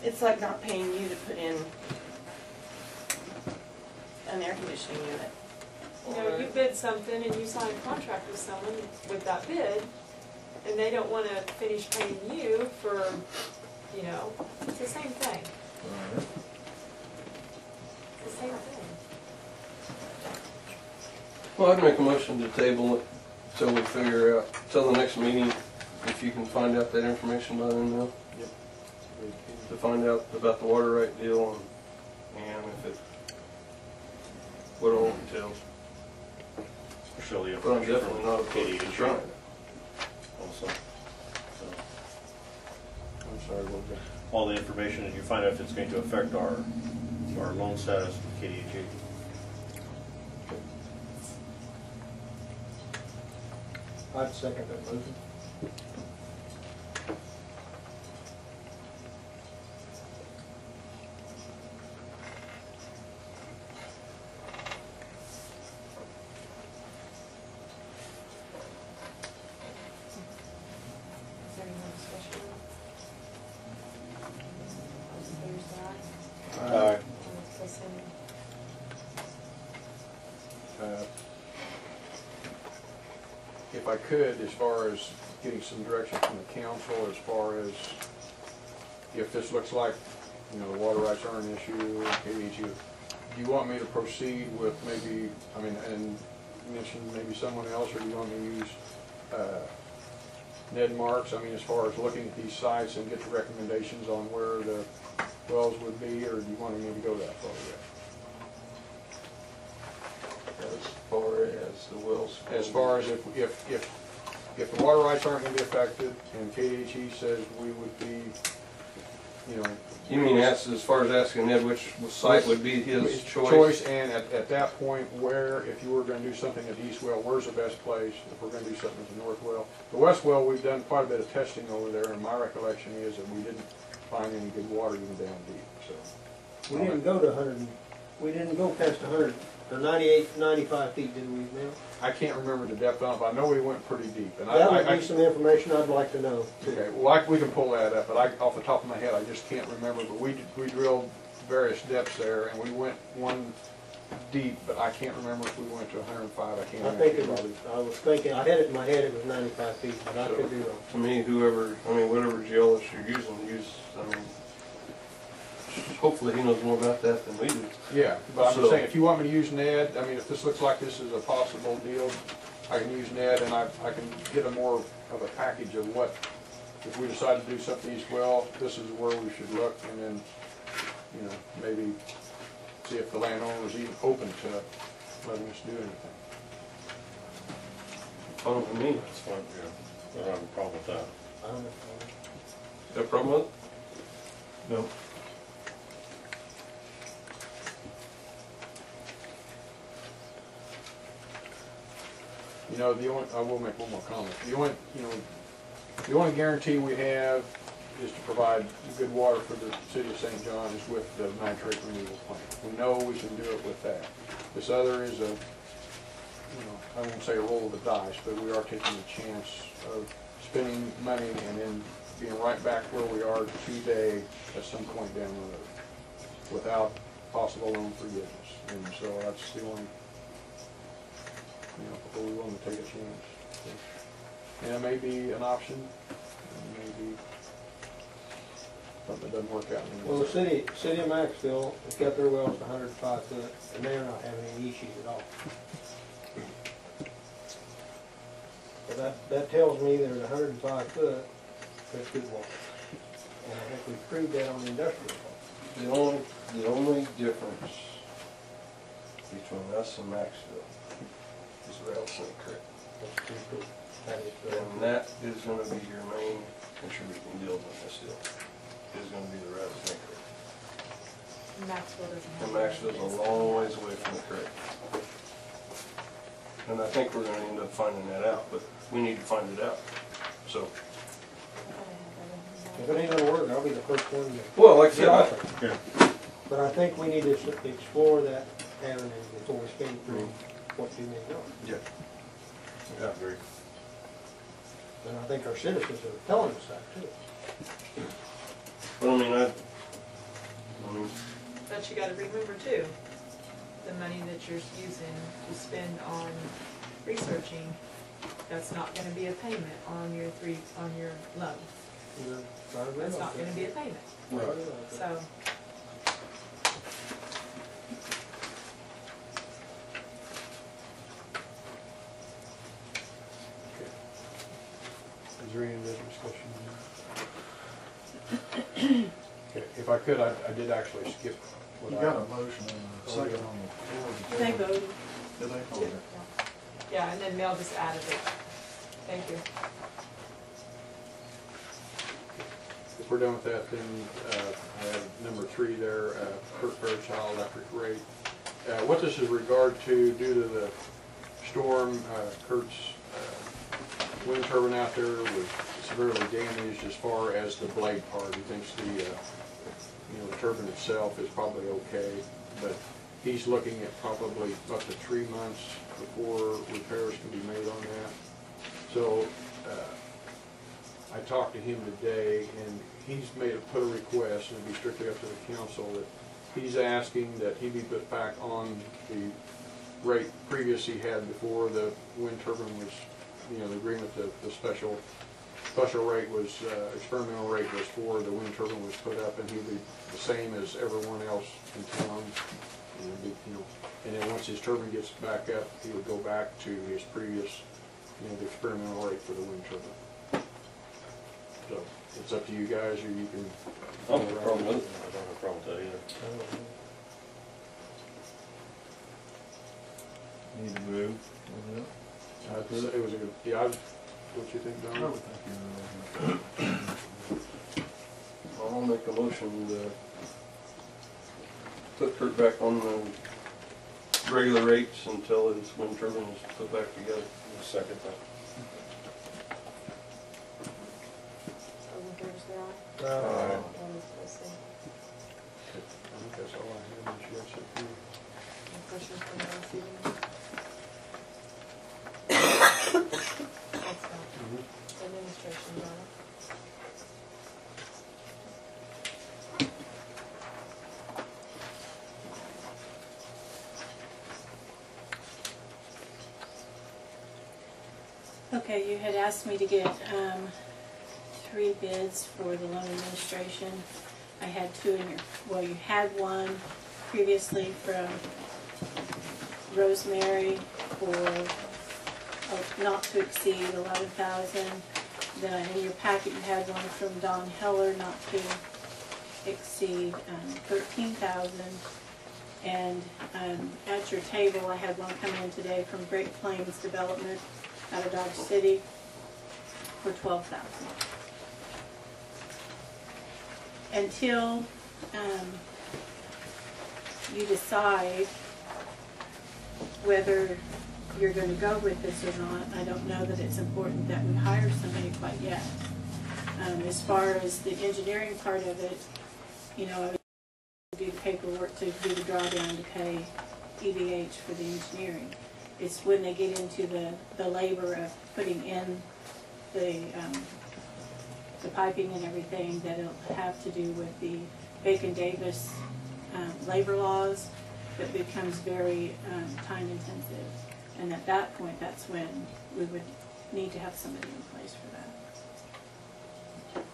It's like not paying you to put in an air conditioning unit. You know, you bid something and you sign a contract with someone with that bid, and they don't want to finish paying you for, you know, it's the same thing. It's the same thing. Well, I'd make a motion to table it till we figure out, till the next meeting, if you can find out that information by then, though. Yep. To find out about the water right deal and if it, what it all entails. Show the But I'm information definitely from not opposed to trying it. also. So, I'm sorry, what was that? all the information, and you find out if it's going to affect our loan status with KDHE. I'd second that motion. Is there any more discussion? All those in favor say aye. Aye. All those opposed say nay. if I could, as far as getting some direction from the council, as far as if this looks like, you know, the water rights are an issue, KDHE, do you want me to proceed with maybe, I mean, and mention maybe someone else, or do you want me to use Ned Marks? I mean, as far as looking at these sites and get the recommendations on where the wells would be, or do you want me to go that far yet? As far as the wells. As far as if the water rights aren't going to be affected, and KDHE says we would be, you know. You mean as far as asking Ned which site would be his choice, and at that point, where, if you were going to do something at the east well, where's the best place? If we're going to do something at the north well, the west well, we've done quite a bit of testing over there, and my recollection is that we didn't find any good water even down deep. So We didn't go to 100, we didn't go past 100, or 98, 95 feet, did we, Mel? I can't remember the depth on it, but I know we went pretty deep. And That would be some information I'd like to know, too. Okay, well, we can pull that up, but off the top of my head, I just can't remember. But we drilled various depths there, and we went one deep, but I can't remember if we went to 105. I can't. I think it was, I was thinking, I had it in my head, it was 95 feet, but I could be wrong. To me, whatever geologist you're using, hopefully he knows more about that than we do. Yeah, but I'm just saying, if you want me to use Ned, I mean, if this looks like this is a possible deal, I can use Ned, and I can get a more of a package of what, if we decide to do something east well, this is where we should look, and then, you know, maybe see if the landowner is even open to letting us do anything. Fine with me. That's fine, yeah. I don't have a problem with that. I don't know. Got a problem with it? No. You know, I will make one more comment. The only guarantee we have is to provide good water for the city of St. John is with the nitrate removal plant. We know we can do it with that. This other is I won't say a roll of the dice, but we are taking a chance of spending money and then being right back where we are today at some point down the road without possible loan forgiveness. And so that's the only, before we willing to take a chance. And it may be an option, it may be something that doesn't work out. Well, the city of Maxville has got their wells to 105 foot, and they're not having any issues at all. So that tells me there's 105 foot, that's good water. And I think we've proved that on the industrial part. The only difference between us and Maxville is Rattlesnake Creek. And that is going to be your main contributing deal in this deal. Is going to be the Rattlesnake Creek. Maxville doesn't have. And Maxville's a long ways away from the creek. And I think we're going to end up finding that out, but we need to find it out. So. If it ain't gonna work, I'll be the first one to. Well, like I said, But I think we need to explore that avenue before we spend through what you may know. Yeah. Yeah, I agree. And I think our citizens are telling us that too. But But you gotta remember too, the money that you're using to spend on researching, that's not gonna be a payment on your loan. That's not gonna be a payment. Right. So. Is there any other discussion? Okay, if I could, I did actually skip what You got a motion and a second on the floor. They voted. Did they? Okay. Yeah, and then Mel just added it. Thank you. If we're done with that, then I have number 3 there, Kurt Fairchild electric rate. What this is regard to, due to the storm, Kurt's wind turbine out there was severely damaged as far as the blade part. He thinks the turbine itself is probably okay, but he's looking at probably up to 3 months before repairs can be made on that. So I talked to him today, and he's put a request, and it'd be strictly up to the council, that he's asking that he be put back on the rate previous he had before the wind turbine was you know, the agreement, the special rate was, experimental rate was for the wind turbine was put up, and he'd be the same as everyone else in town. And it'd be, you know, and then once his turbine gets back up, he would go back to his previous, you know, the experimental rate for the wind turbine. So it's up to you guys, or you can. I don't have a problem with it. I don't have a problem with that either. Need to move. It was a good, yeah, what you think, Don? I'll make a motion to put Kurt back on the regular rates until his wind turbine is put back together. I'll second that. All in favor, say aye. Uh, All opposed, say I think that's all I have, and she has it for you. any questions from the last evening? Thanks, Scott. Administration, Donna. Okay, you had asked me to get 3 bids for the loan administration. I had 2 in your, well, you had one previously from Rosemary for not to exceed 11,000. Then in your packet you had one from Don Heller, not to exceed 13,000. And at your table I had one come in today from Great Plains Development out of Dodge City for 12,000. Until you decide whether you're going to go with this or not, I don't know that it's important that we hire somebody quite yet. As far as the engineering part of it, you know, I would do the paperwork to do the drawdown to pay EVH for the engineering. It's when they get into the labor of putting in the piping and everything that it'll have to do with the Bacon-Davis labor laws that becomes very time intensive. And at that point, that's when we would need to have somebody in place for that.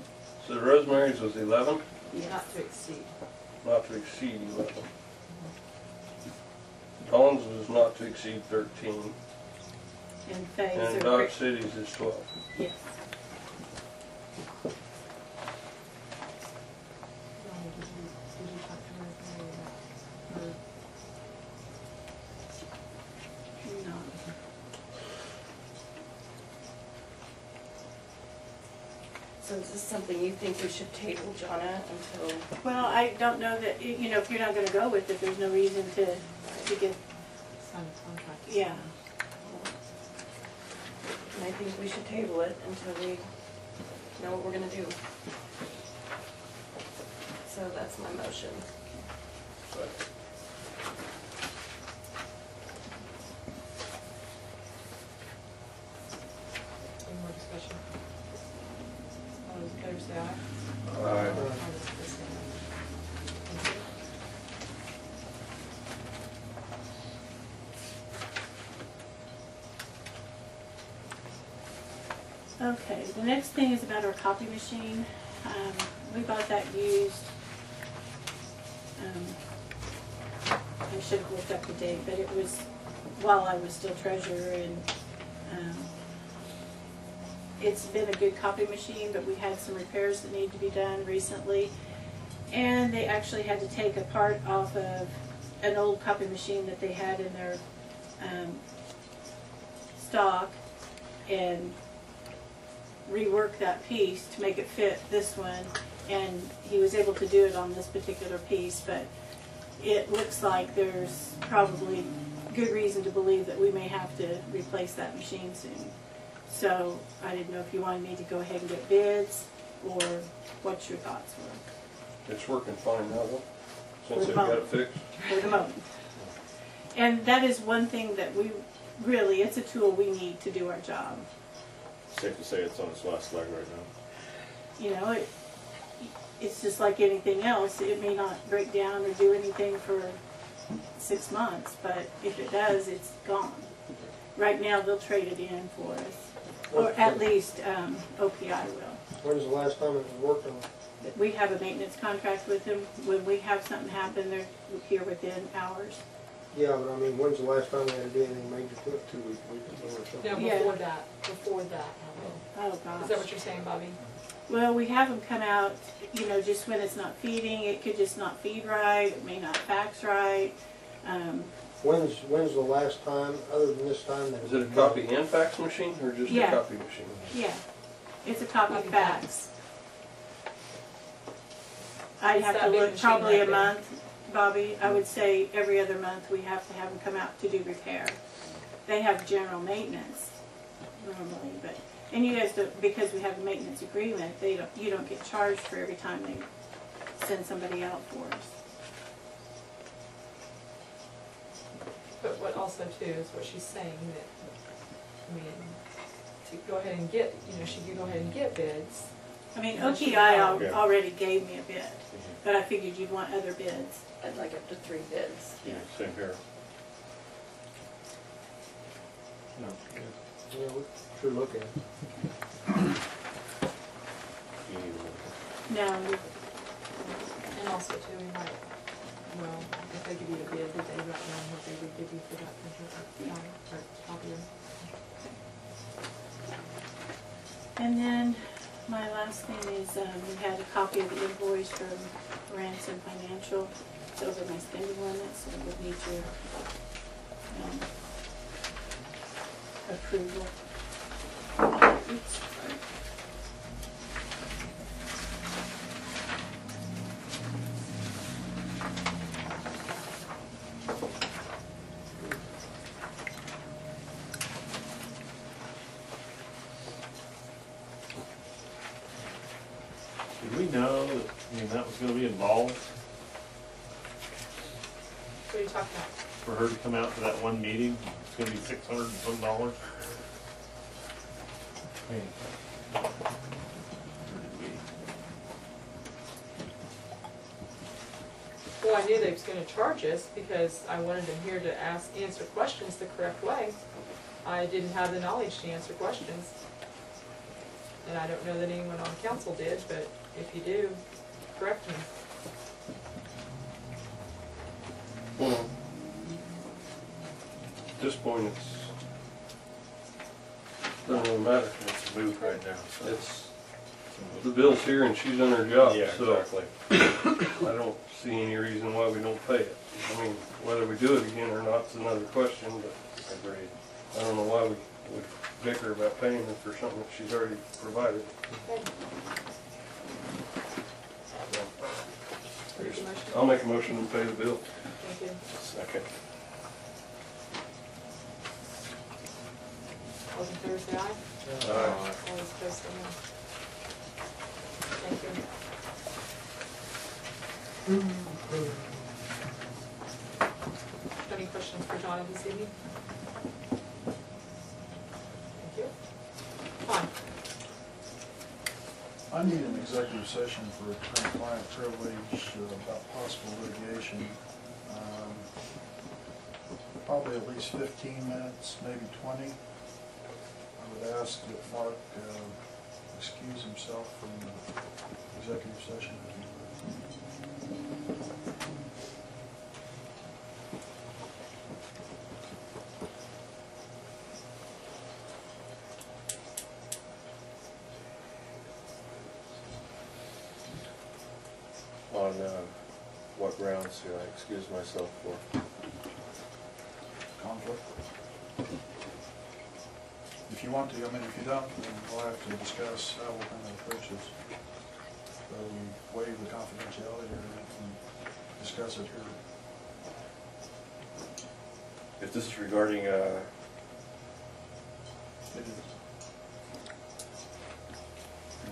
So Rosemary's was 11, Not to exceed. not to exceed 11. Dawn's was not to exceed 13, And phase and or Dodge City's is 12. yes. Did you talk to Rosemary about her? No. So is this something you think we should table, Jonna, until, Well, I don't know that, you know, if you're not going to go with it, there's no reason to get, Sign a contract. yeah. and I think we should table it until we know what we're gonna do. So that's my motion. Any more discussion? All those in favor say aye. Aye. All those opposed say no. Thank you. Okay, the next thing is about our copy machine. We bought that used. I should have looked up the date, but it was while I was still treasurer, and it's been a good copy machine, but we had some repairs that need to be done recently. And they actually had to take a part off of an old copy machine that they had in their stock and rework that piece to make it fit this one, and he was able to do it on this particular piece, but it looks like there's probably good reason to believe that we may have to replace that machine soon. So I didn't know if you wanted me to go ahead and get bids, or what your thoughts were It's working fine now, though, since For they the got it moment. fixed. for the moment. And that is one thing that we really, it's a tool we need to do our job. Safe to say it's on its last leg right now. You know, it's just like anything else. It may not break down or do anything for 6 months, but if it does, it's gone. Right now, they'll trade it in for us. Or at least OPI will. When's the last time it was worked on? We have a maintenance contract with them. When we have something happen, they're here within hours. Yeah, but I mean, when's the last time we had to do anything major to it? 2 weeks ago or something. No, Yeah. before that. Oh, gosh. Is that what you're saying, Bobby? Well, we have them come out, you know, just when it's not feeding. It could just not feed right. It may not fax right. When's the last time, other than this time, that? Is it a copy and fax machine or just Yeah. a copy machine? Yeah, it's a copy Copy fax. I'd have It's to that big look, machine probably right a there. month, Bobby. I would say every other month we have to have them come out to do repair. They have general maintenance normally, but, and you guys don't, because we have a maintenance agreement, you don't get charged for every time they send somebody out for us. But what also too is what she's saying that, I mean, to go ahead and get, she could go ahead and get bids. I mean, Yeah, she OPI will. already gave me a bid, but I figured you'd want other bids. I'd like up to 3 bids. Yeah, same here. No. Yeah, we should look at it. You need one. Now, And also too, we might, well, if they give you a bid, that they write down what they would give you for that contract, or copy of. and then my last thing is we had a copy of the invoice from Ransom Financial. It's over my spending limit, so I would need your approval. Oops, sorry. Did we know that, that was gonna be involved What are you talking about? for her to come out to that one meeting? It's gonna be $600 and some dollars? I mean, or did we? Well, I knew they was gonna charge us because I wanted them here to answer questions the correct way. I didn't have the knowledge to answer questions. And I don't know that anyone on council did, but if you do, correct me. Well, at this point, doesn't really matter. It's moved right now, so. The bill's here and she's done her job, Yeah, so exactly. I don't see any reason why we don't pay it. I mean, whether we do it again or not is another question, but Agreed. I don't know why we would bicker about paying her for something that she's already provided. Okay. Make a motion. I'll make a motion to pay the bill. Thank you. Second. All those in favor say aye. Aye. All those opposed say no. Thank you. Any questions for Donna this evening? Thank you. Fine. I need an executive session for attorney-client privilege about possible litigation. Probably at least 15 minutes, maybe 20. I would ask that Mark excuse himself from the executive session. On what grounds do I excuse myself for? Conflict. If you want to, I mean, if you don't, then we'll have to discuss how we're going to approach this. So we waive the confidentiality or discuss it here. If this is regarding, It is.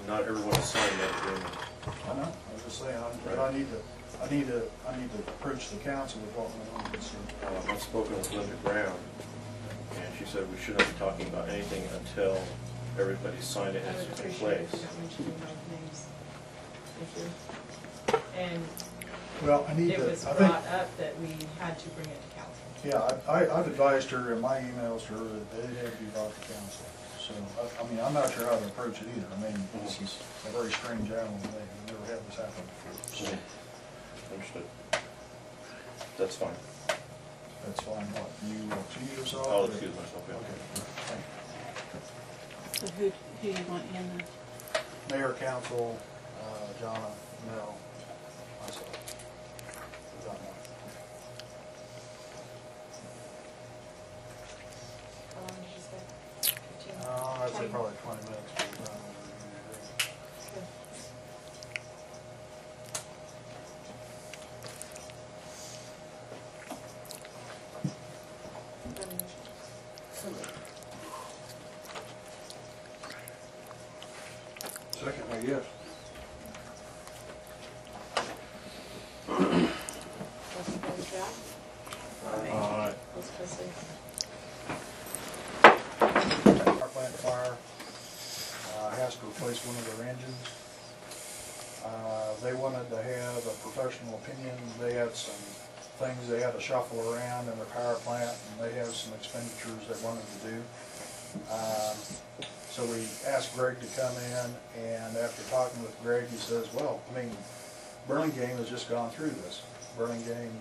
not everyone has signed that agreement. I know, I was just saying, but I need to approach the council with what went on. So I've spoken with Linda Brown, and she said we shouldn't be talking about anything until everybody's signed it I and would it's in appreciate it if place. you don't mention anybody's names. Thank you. And well, I need it to, was I think, brought up that we had to bring it to council. yeah, I've advised her in my emails to her that it had to be brought to council. So So, I mean, I'm not sure how to approach it either. I mean, this is a very strange animal to me. I've never had this happen before, so Understood. That's fine. that's fine. What, you excuse yourself? I'll or- excuse myself, yeah. Okay. Thank you. So who do you want in the, Mayor, council, Jonna, Mel, myself. John, How long did you say? 15? I'd say 20? probably 20 minutes. by the time we're Okay. Second, I guess. Motion by Jack, Alright. let's proceed. Our plant fire has to replace one of their engines. They wanted to have a professional opinion. They had some things they had to shuffle around in their power plant, and they have some expenditures they wanted to do. So we asked Greg to come in, and after talking with Greg, he says, well, I mean, Burlingame has just gone through this. Burlingame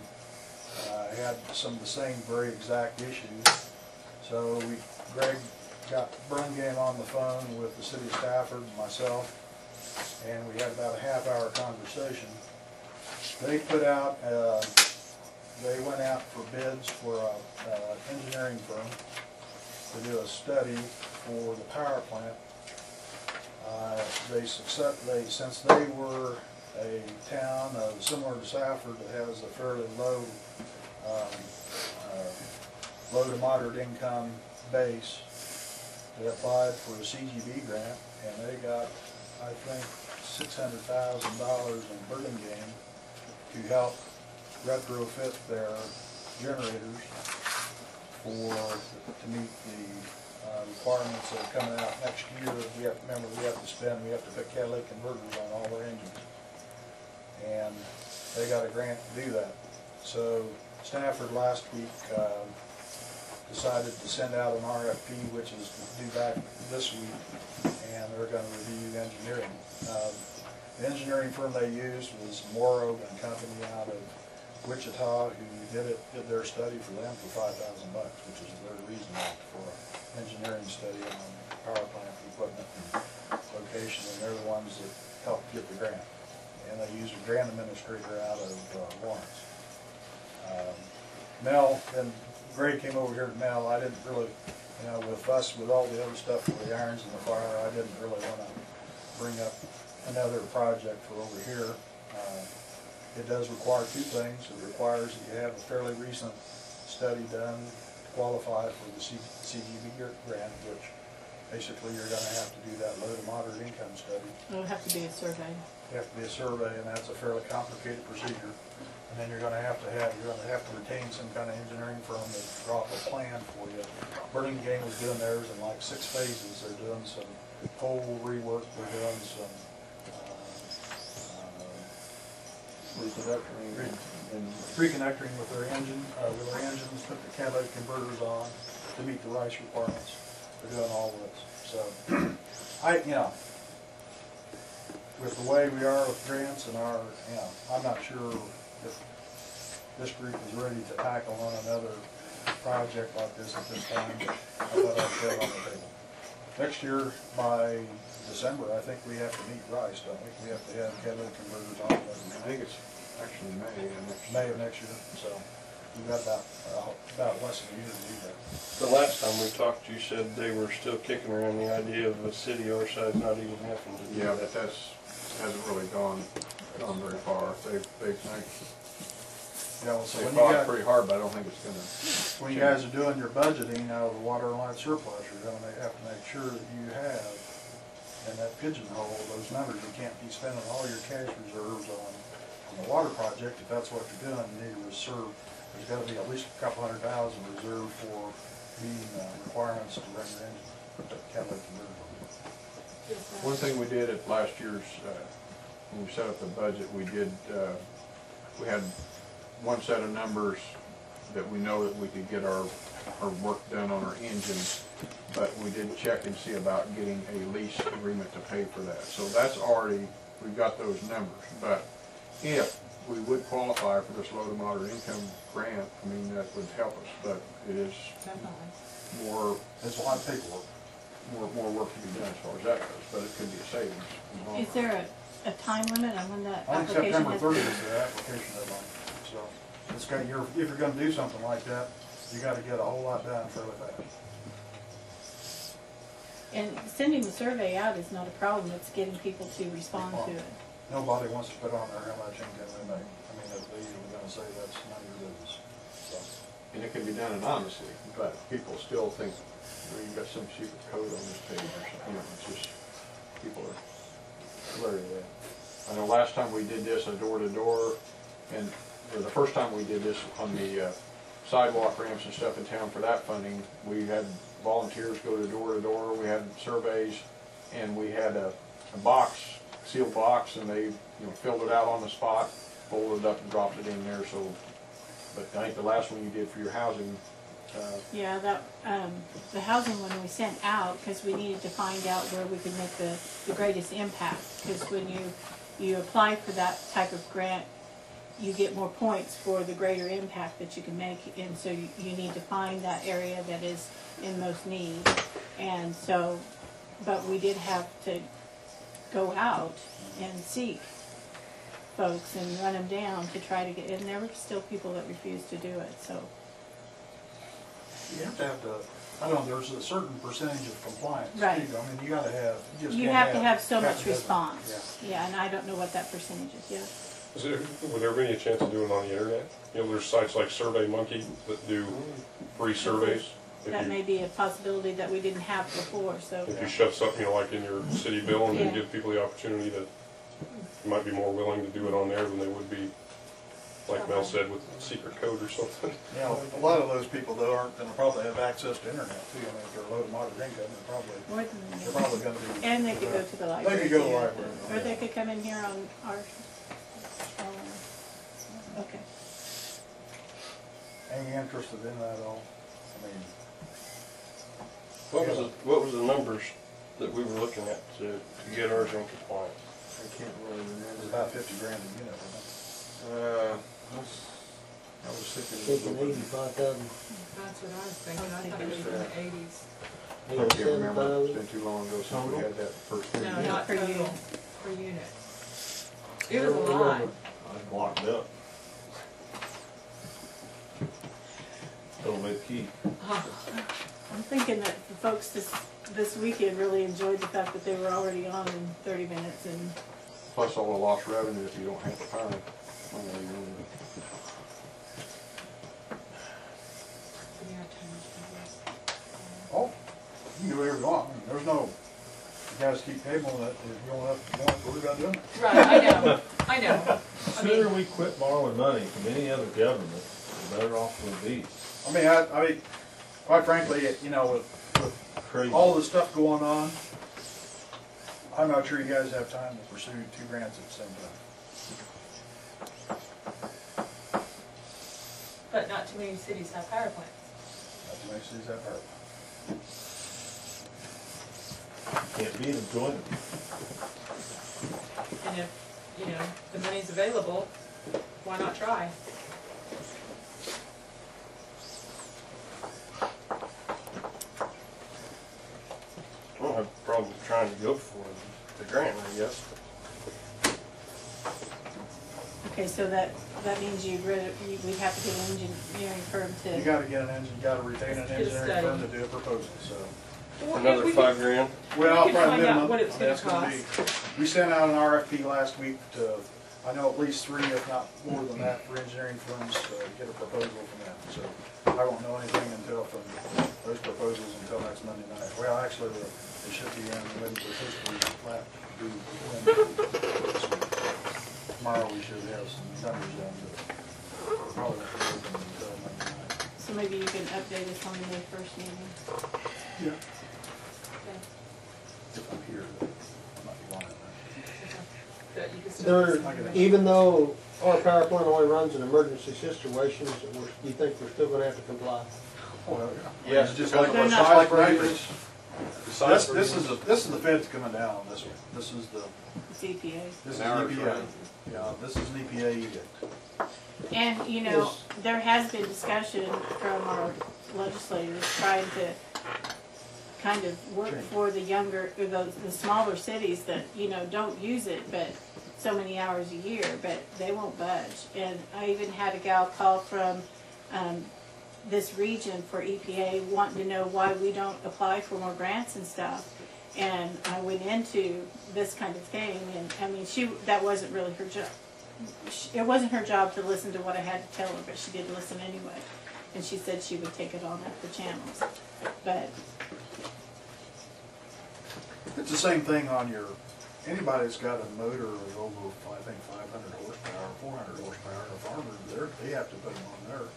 had some of the same very exact issues. So Greg got Burlingame on the phone with the city of Stafford and myself, and we had about a half-hour conversation. They put out, they went out for bids for an engineering firm to do a study for the power plant. Since they were a town similar to Safford that has a fairly low to moderate income base, they applied for a CGB grant, and they got, I think, $600,000 in Burlingame to help retrofit their generators to meet the requirements that are coming out next year. We have to put catalytic converters on all their engines. And they got a grant to do that. So Stafford last week decided to send out an RFP, which is due back this week, and they're going to review engineering. The engineering firm they used was Morrow and Company out of Wichita, who did their study for them for $5,000, which is very reasonable for an engineering study on power plant equipment and location, and they're the ones that helped get the grant. And they used a grant administrator out of Lawrence. Mel, then Greg came over here to Mel. I didn't really, with all the other stuff for the irons in the fire, I didn't really want to bring up another project for over here. It does require two things. It requires that you have a fairly recent study done to qualify for the CGB grant, which basically you're going to have to do that low to moderate income study. it'll have to be a survey. You have to be a survey, and that's a fairly complicated procedure. And then you're going to have to retain some kind of engineering firm to draw up a plan for you. Burlingame was doing theirs in like 6 phases. They're doing some pole rework. They're doing some reconnecting with their engines, put the catalytic converters on to meet the RICE requirements. They're doing all this. So, with the way we are with grants and I'm not sure if this group is ready to tackle on another project like this at this time. I thought I'd put it on the table. Next year, by December, I think we have to meet RICE, don't we? We have to have catalytic converters on. I think it's actually May of next year, so we've got about less than a year to do that. The last time we talked, you said they were still kicking around the idea of a city our size not even having to do Yeah, that. but hasn't really gone very far. They So when you fought got, pretty hard, but I don't think it's gonna. when you guys are doing your budgeting out of the water line surplus, you're gonna have to make sure that you have in that pigeonhole those numbers. You can't be spending all your cash reserves on the water project. If that's what you're doing, you need to reserve. There's got to be at least a couple $100,000 reserved for meeting requirements to run your engine catalytic converter. One thing we did at last year's, when we set up the budget, we had one set of numbers that we know that we could get our work done on our engines, but we did check and see about getting a lease agreement to pay for that. So that's already, we've got those numbers. But if we would qualify for this low to moderate income grant, I mean, that would help us, but it is Definitely. more, It's a lot of paperwork. more work to be done as far as that goes, but it could be a savings. in the long Is run. there a time limit on when that I think application September has 30th to is the application deadline, so it's got, if you're gonna do something like that, you gotta get a whole lot done fairly fast. And sending the survey out is not a problem, it's getting people to respond to it. Nobody wants to put on there how much income they make. I mean, they're usually gonna say that's none of your business, so. And it can be done anonymously, but people still think, well, you've got some secret code on this page or something. You know, it's just, people are wary of that. I know last time we did this, a door-to-door, and or the first time we did this on the sidewalk ramps and stuff in town for that funding, we had volunteers go to door, we had surveys, and we had a box, sealed box, and they filled it out on the spot, folded it up and dropped it in there. So, but I think the last one you did for your housing, Yeah, that, the housing one we sent out, because we needed to find out where we could make the greatest impact. Because when you apply for that type of grant, you get more points for the greater impact that you can make, and so you need to find that area that is in most need. And so, but we did have to go out and seek folks and run them down to try to get, and there were still people that refused to do it, so. You have to, I don't know, there's a certain percentage of compliance. Right. Too. I mean, you gotta have, you just You can't have to have so half much a dozen. response. Yeah, and I don't know what that percentage is, yeah. Would there be any chance of doing it on the internet? There's sites like SurveyMonkey that do free surveys. If That you- may be a possibility that we didn't have before, so. If you shove something, like in your city bill, and then Yeah. give people the opportunity to, you might be more willing to do it on there than they would be, like Mel said, with secret code or something. You know, a lot of those people though aren't gonna probably have access to internet too. I mean, if they're low to moderate income, More than they're probably gonna be. And they could go to the library. They could go to the too. library. Or they could come in here on our, okay. Any interested in that at all? I mean, What was the numbers that we were looking at to get ours in compliance? I can't really remember. it's about 50 grand a unit, isn't it? I was thinking. 85,000. That's what I was thinking, I thought it was in the eighties. I can't remember. It's been too long ago since we had that first thing. No, not Per total, unit. per unit. It was a lot. I blocked up. Don't make key. I'm thinking that the folks this weekend really enjoyed the fact that they were already on in 30 minutes and. Plus all the lost revenue if you don't have the power. Oh, you can do whatever you want. I mean, there's no, you guys keep cabling it, if you don't have to want to, we're gonna do it. Right, I know, I know. The I sooner mean, we quit borrowing money from any other government, the better off we'll be. I mean, I mean, quite frankly, with Crazy. all the stuff going on, I'm not sure you guys have time to pursue 2 grants at the same time. but not too many cities have power plants. Not too many cities have power. Can't beat them, join them. And if, the money's available, why not try? I don't have a problem trying to go for the grant, I guess. Okay, so that means we'd have to get an engineering firm You to. gotta get an engine, you gotta retain an Just engineering firm to study. do a proposal, so. Well, Another we could- $5 grand. Well, We can probably find out minimum. what it's gonna That's be- We sent out an RFP last week to, I know at least 3, if not more than that, for engineering firms to get a proposal from them. So I won't know anything until from those proposals until next Monday night. Well, actually, it should be in the middle of this week. Flat due this week. Tomorrow we should have some numbers in, but probably not gonna open until Monday night. So maybe you can update us on the May 1st meeting. Yeah. Okay. If I'm here, but I might be lying. That you could still. There, even though our power plant only runs in emergency situations, you think we're still gonna have to comply? Well, Yes, it's just because like, of They're just not- like for Besides acreage. Besides This is the feds coming down on this one. This is the, It's EPA. this is An hour EPA. trend. Yeah, this is an EPA edict. And, you know, there has been discussion from our legislators trying to kind of work for the younger, or the smaller cities that, you know, don't use it, but so many hours a year, but they won't budge. And I even had a gal call from, this region for EPA wanting to know why we don't apply for more grants and stuff. And I went into this kind of thing, and I mean, that wasn't really her job. It wasn't her job to listen to what I had to tell her, but she did listen anyway. And she said she would take it on up the channels. But It's the same thing on your, anybody that's got a motor of over, I think, 500 horsepower, 400 horsepower, a farmer, they have to put them on their,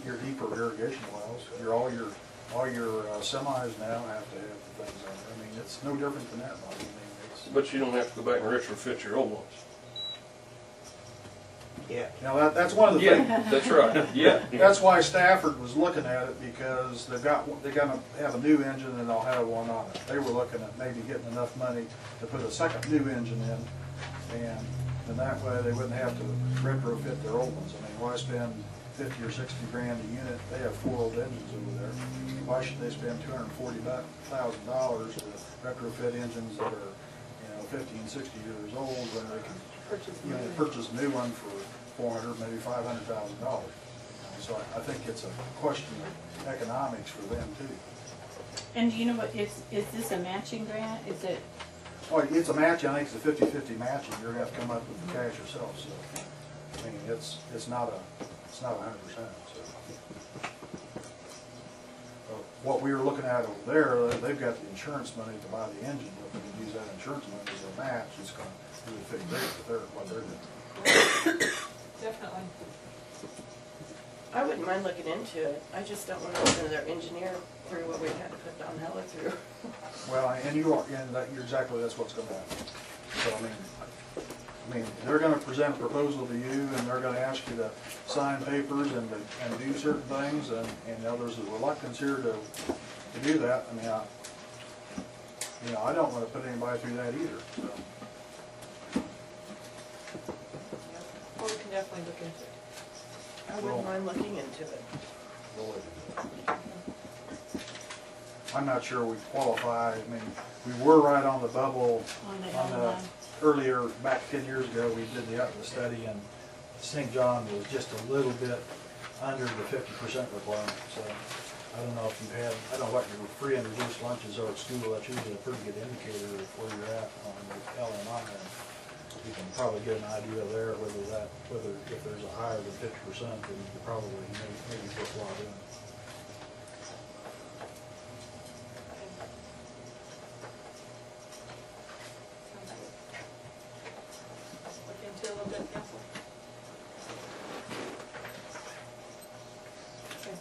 your deeper irrigation wells. All your semis now have to have the things on there. I mean, it's no different than that, Bobby. I mean, it's, But you don't have to go back and retrofit your old ones. Yeah. now that's one of the things. Yeah, that's right, yeah. That's why Stafford was looking at it, because they're gonna have a new engine and they'll have one on it. They were looking at maybe getting enough money to put a second new engine in, and then that way they wouldn't have to retrofit their old ones. I mean, why spend 50 or 60 grand a unit? They have 4 old engines over there. Why should they spend $240,000 to retrofit engines that are, 50 and 60 years old when they can purchase a new one for $400,000, maybe $500,000. So I think it's a question of economics for them too. and you know what? Is this a matching grant? Is it? Oh, it's a match. I think it's a 50-50 matching. You're gonna have to come up with the cash yourself. So I mean, it's not 100%. So what we were looking at over there, they've got the insurance money to buy the engine. But if we use that insurance money as a match, it's going to really fit great with what they're doing. Definitely. I wouldn't mind looking into it. I just don't want to listen to their engineer through what we had to put Don Heller through. Well, and you're exactly, that's what's going to happen. So I mean, they're going to present a proposal to you, and they're going to ask you to sign papers and do certain things, and there's a reluctance here to do that. I mean, I don't want to put anybody through that either. So. Well, we can definitely look into it. I wouldn't mind looking into it. I'm not sure we qualify. I mean, we were right on the bubble earlier, back 10 years ago, we did the study, and St. John was just a little bit under the 50% requirement. So I don't know if you've had, I don't know what your free and reduced lunches are at school. That's usually a pretty good indicator of where you're at on the LMI. And you can probably get an idea there whether if there's a higher than 50%, then you probably maybe put a lot in. Look into it a little bit, council.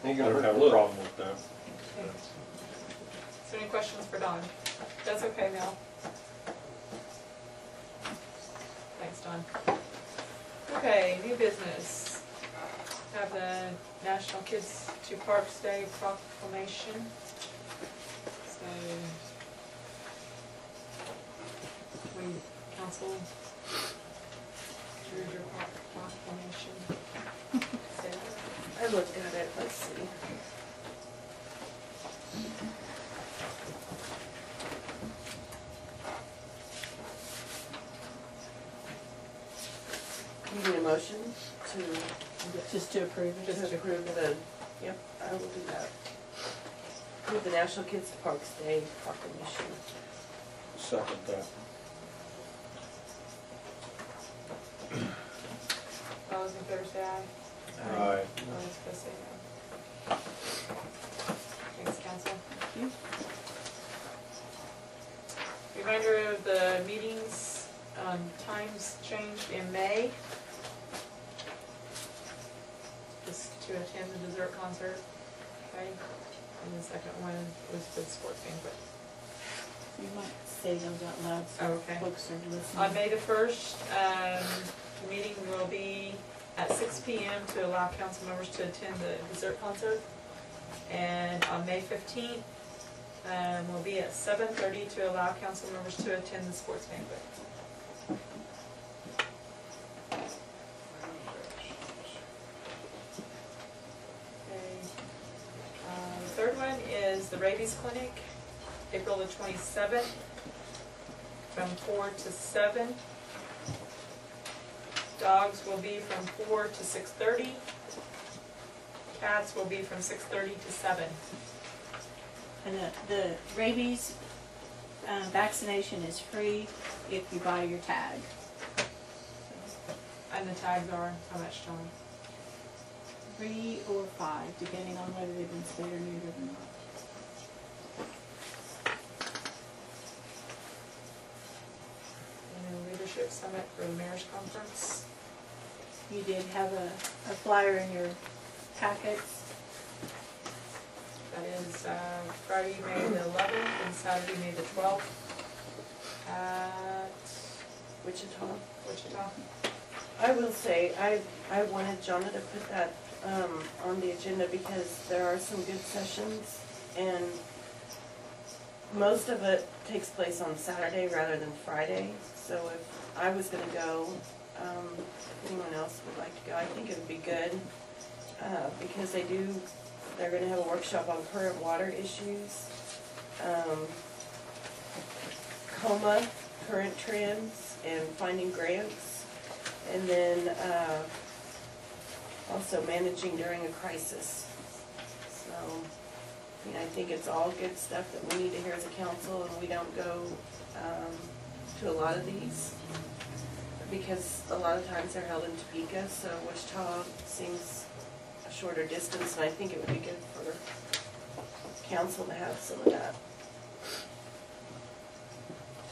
Ain't I gonna don't hurt have to a look. problem with that. Okay. Is there any questions for Don? That's okay, Mel. Thanks, Don. Okay, new business. Have the National Kids to Parks Day proclamation. So, we, council, drew your proclamation. Say that. I looked at it, let's see. You need a motion to, Just to approve it? just approve the, yep, I will do that. Approve the National Kids to Parks Day proclamation. Second that. All those in favor say aye. Aye. All those opposed say no. Thanks, council. Thank you. Reminder of the meetings, times changed in May. Just to attend the dessert concert, okay? And the second one was for the sports banquet. You might say those out loud so Oh, okay. folks are listening. On May the 1st, the meeting will be at 6 PM to allow council members to attend the dessert concert. And on May 15th, will be at 7:30 to allow council members to attend the sports banquet. Okay. The third one is the rabies clinic, April the 27th, from 4 to 7. Dogs will be from 4 to 6:30. Cats will be from 6:30 to 7. And the rabies vaccination is free if you buy your tag. And the tags are how much, John? 3 or 5, depending on whether they've been spayed or neutered or not. And a leadership summit for the mayor's conference. You did have a flyer in your packets. That is Friday, May the 11th and Saturday, May the 12th at Wichita. I will say, I wanted Jonna to put that on the agenda because there are some good sessions, and most of it takes place on Saturday rather than Friday. So if I was gonna go, if anyone else would like to go, I think it would be good, because they're gonna have a workshop on current water issues, coma, current trends, and finding grants, and then also managing during a crisis. So, I mean, I think it's all good stuff that we need to hear as a council, and we don't go to a lot of these, because a lot of times they're held in Topeka, so Wichita seems a shorter distance, and I think it would be good for council to have some of that.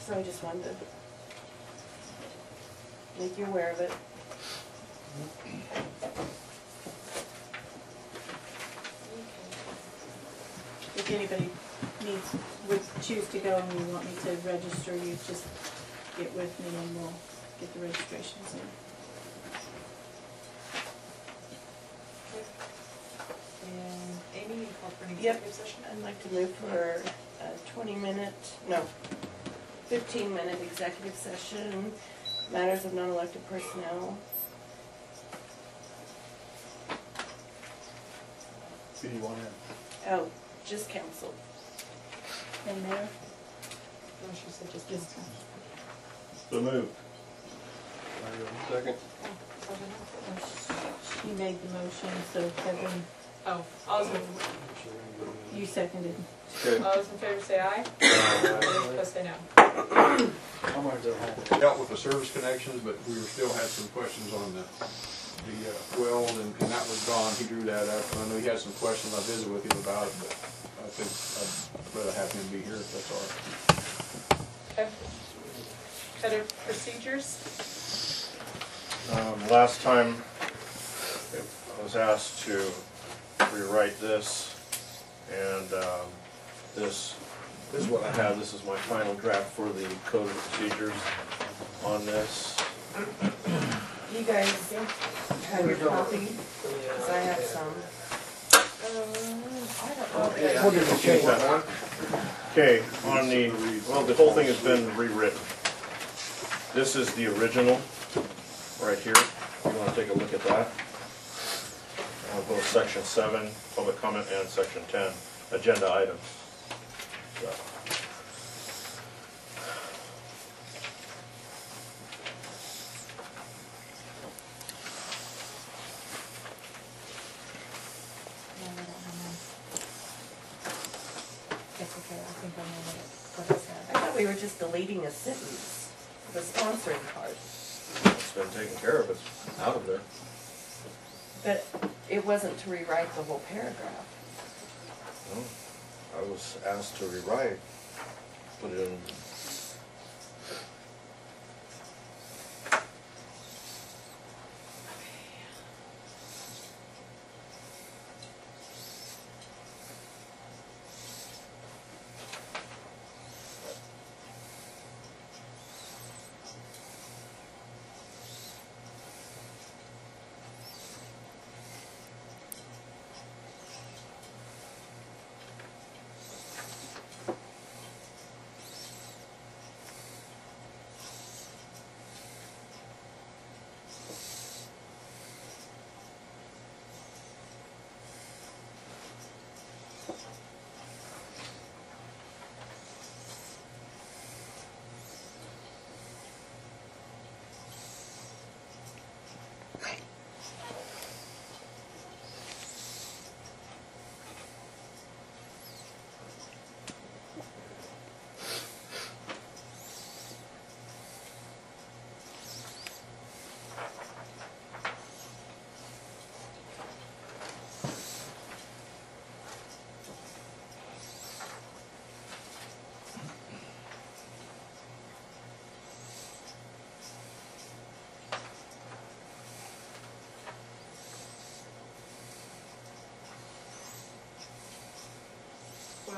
So I just wanted to make you aware of it. If anybody would choose to go and you want me to register, you just get with me and we'll get the registrations in. And Amy, you called for an Yep. executive session? I'd like to move for a 15-minute executive session, matters of non-elected personnel. Who do you want in? Oh, just council. And Mayor? No, she said just this time. So moved. Second. She made the motion, so Kevin, Oh, all those in you seconded. Okay. favor say aye. All those opposed say no. I'm gonna go home. Dealt with the service connections, but we still had some questions on the well, and that was gone. He drew that up. I know he had some questions. I visited with him about it, but I think I'd rather have him be here if that's all right. Okay. Better procedures? Last time I was asked to rewrite this, and this is what I have. This is my final draft for the code of procedures on this. You guys have your copy, because I have some. I don't know. What did it change? Okay, on the whole thing has been rewritten. This is the original, right here. You want to take a look at that? Both section 7, public comment, and section 10, agenda items. So. It's okay, I think I know what it said. I thought we were just deleting a sentence, the sponsoring part. It's been taken care of, it's out of there. But it wasn't to rewrite the whole paragraph. No, I was asked to rewrite, put it in.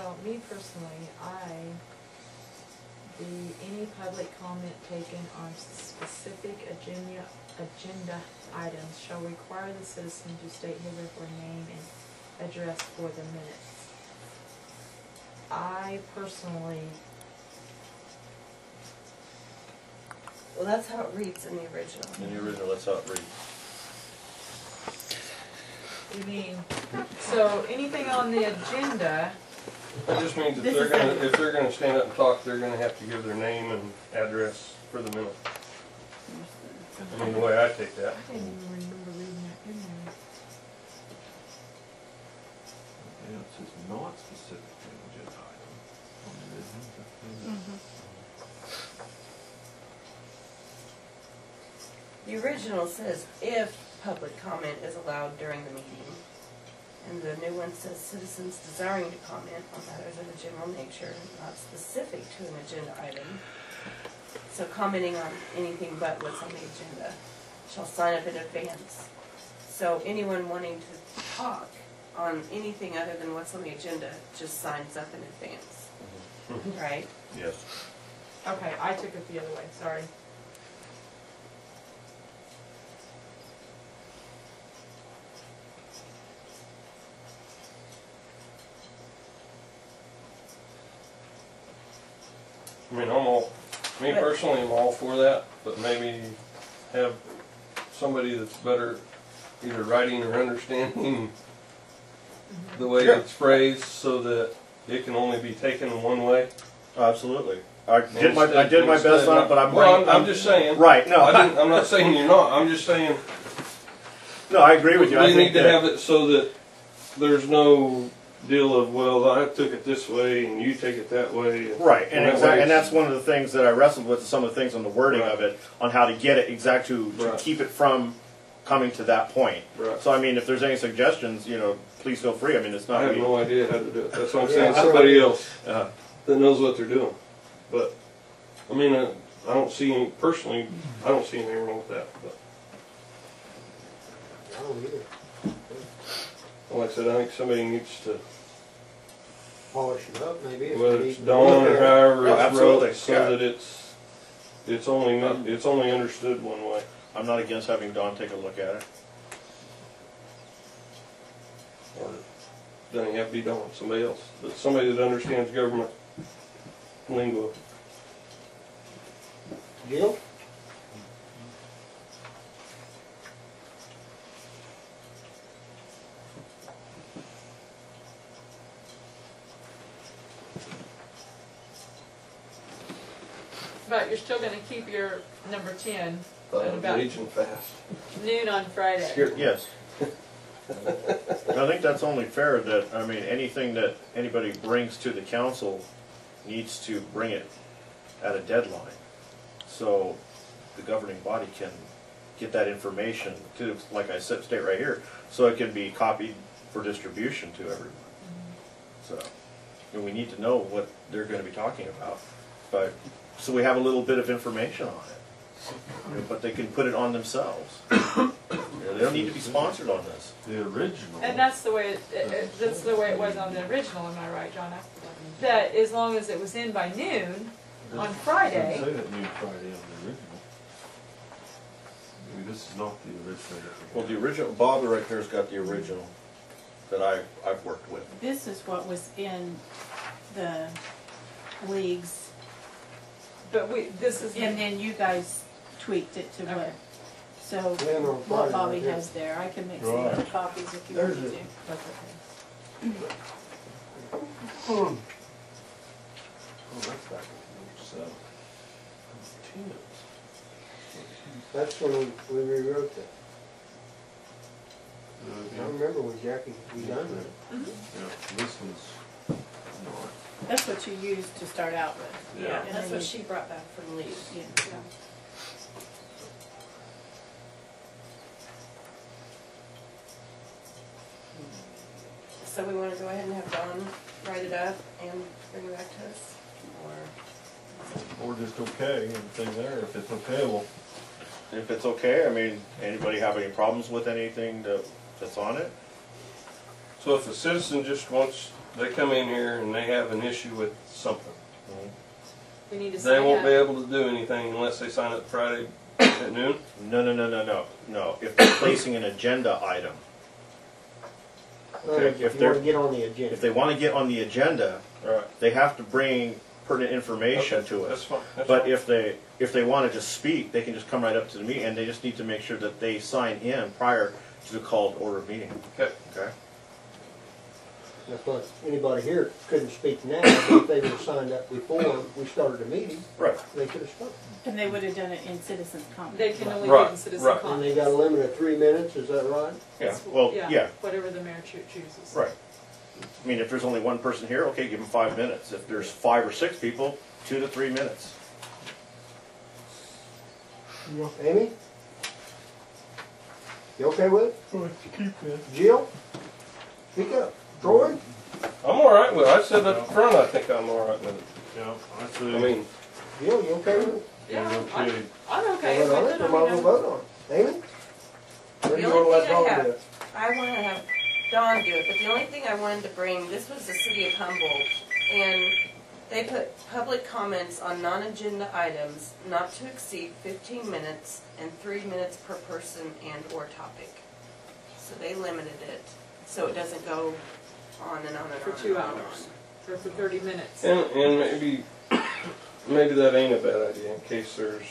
Well, me personally, any public comment taken on specific agenda items shall require the citizen to state his or her name and address for the minutes. I personally, Well, that's how it reads in the original. In the original, that's how it reads. you mean, so anything on the agenda, That just means This is if they're gonna stand up and talk, they're gonna have to give their name and address for the minute. I mean, the way I take that. I didn't even remember reading that in there. Yeah, it says not specific to an agenda item. On the original. The original says if public comment is allowed during the meeting. And the new one says citizens desiring to comment on matters of a general nature, not specific to an agenda item. So commenting on anything but what's on the agenda shall sign up in advance. So anyone wanting to talk on anything other than what's on the agenda just signs up in advance, right? Yes. Okay, I took it the other way, sorry. I mean, me personally, I'm all for that, but maybe have somebody that's better either writing or understanding the way it's phrased so that it can only be taken one way. Absolutely. I did my best on it, but I'm just saying. Right, no. I'm not saying you're not, I'm just saying. No, I agree with you. We need to have it so that there's no deal of, well, I took it this way and you take it that way. Right, and that's one of the things that I wrestled with, some of the things on the wording of it, on how to get it to keep it from coming to that point. Right. So I mean, if there's any suggestions, please feel free. I mean, it's not. I have no idea how to do it. That's what I'm saying. Somebody else that knows what they're doing. But I mean, I don't see any personally. I don't see anything wrong with that. But I don't either. like I said, I think somebody needs to, Polish it up, maybe. if whether we it's need- Dawn or however it's absolutely, wrote, so that it's only understood one way. I'm not against having Dawn take a look at it. Or doesn't have to be Dawn, somebody else, but somebody that understands government lingo. Jill? But you're still gonna keep your number 10 at about Raging fast. noon on Friday. Yes. I think that's only fair that, I mean, anything that anybody brings to the council needs to bring it at a deadline. So the governing body can get that information to, like I said, state right here, so it can be copied for distribution to everyone. So, and we need to know what they're gonna be talking about, but, so we have a little bit of information on it. But they can put it on themselves. They don't need to be sponsored on this. The original. And that's the way that's the way it was on the original, am I right, John? That as long as it was in by noon on Friday. Doesn't say that noon Friday on the original. Maybe this is not the original. Well, the original, Bob right there's got the original that I've worked with. This is what was in the leagues, But this is and then you guys tweaked it to what, Okay. so Yeah, no, what Friday, Bobby right here. has there. I can make some Right. other copies if you There's want it. to. that's okay. Oh, that's back in 7. That's when we rewrote that. I remember when Jackie, we done that. Yeah, this one's not. That's what you used to start out with. Yeah, And that's then what you- she brought back from leave. Yeah. So we wanna go ahead and have Dawn write it up and bring it back to us? Or, Or just okay, everything there. If it's okay, well, If it's okay, I mean, anybody have any problems with anything that's on it? So if a citizen just wants they come in here and they have an issue with something. We need to They sign won't up. be able to do anything unless they sign up Friday at noon. No. If they're placing an agenda item, If if you they're- wanna get on the agenda. if they want to get on the agenda, Right. they have to bring pertinent information to That's us. fine. That's But fine. if they want to just speak, they can just come right up to the meeting, and they just need to make sure that they sign in prior to the called order of meeting. Okay. Okay. That's what, anybody here couldn't speak now, but if they were signed up before we started the meeting, Right. they could have spoken. And they would have done it in citizens' comment. They can only Right, give in citizen right. And they comments. got a limit of 3 minutes, is that right? Yeah. Well, yeah. Whatever the mayor chooses. Right. I mean, if there's only one person here, okay, give them 5 minutes. If there's 5 or 6 people, 2 to 3 minutes. Amy? You okay with it? Jill? Speak up. Troy? I'm all right with it. I said up front, I think I'm all right with it. Yeah, I I see. mean, Jill, you okay with it? Yeah, Okay. I'm okay Vote on with it, it. or might as well vote on it. Amy? Or do you The wanna only let thing I Dawn have- do it? I want to have Dawn do it, but the only thing I wanted to bring, this was the city of Humboldt, and they put public comments on non-agenda items not to exceed 15 minutes and 3 minutes per person and or topic. So they limited it, so it doesn't go on and on and on. For and 2 on and hours, or for 30 minutes. and maybe that ain't a bad idea in case there's,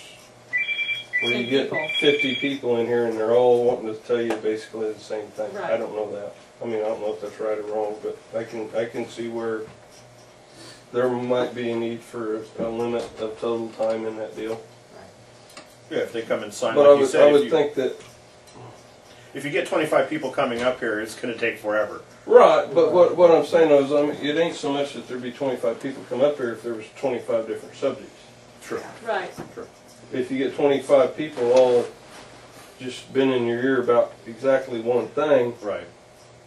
where you 10 get people. 50 people in here and they're all wanting to tell you basically the same thing. I Right. don't know that. I mean, I don't know if that's right or wrong, but I can see where there might be a need for a limit of total time in that deal. Yeah, if they come and sign, But like you said, I would think that, if you get 25 people coming up here, it's going to take forever. right, but what I'm saying is, I mean, it ain't so much that there'd be 25 people come up here if there was 25 different subjects. True. Right. If you get 25 people all just been in your ear about exactly one thing, Right.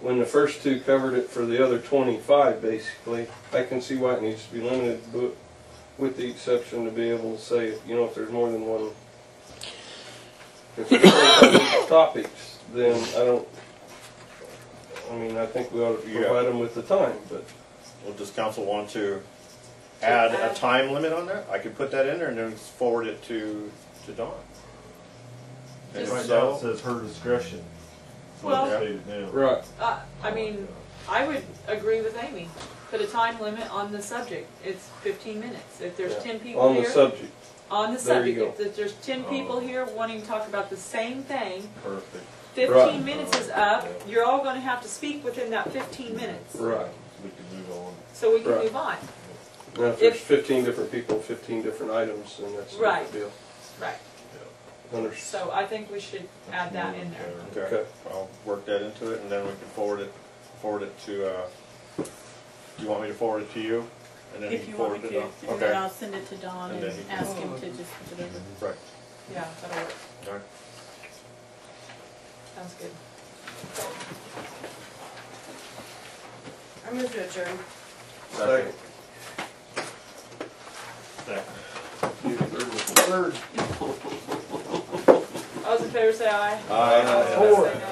when the first 2 covered it for the other 25, basically, I can see why it needs to be limited, but with the exception to be able to say, you know, if there's more than one, if there's 25 topics, then I think we ought to provide them with the time, but. Well, does council want to add a time limit on that? I could put that in there and then forward it to Dawn. And Right now so, it says her discretion. Well- Stated now. Right. I mean, I would agree with Amy. Put a time limit on the subject. It's 15 minutes. If there's 10 people On here. the subject. On the There you subject. go. If there's 10 people Oh. here wanting to talk about the same thing, Perfect. 15 Right. minutes is up. You're all going to have to speak within that 15 minutes. Right. We can move on. So we can Right. move on. Now, if there's If- 15 different people, 15 different items, then that's a Right. different deal. Right. So I think we should add that in there. okay, I'll work that into it and then we can forward it to, do you want me to forward it to you? And then If you you forward want me it to, to Dawn? and then Okay, I'll send it to Don And and then he can- ask him to just put it over. right, Yeah, that'll work. all right. Sounds good. I move to adjourn. Second. Third. All those in favor say aye. Aye. All those opposed say no.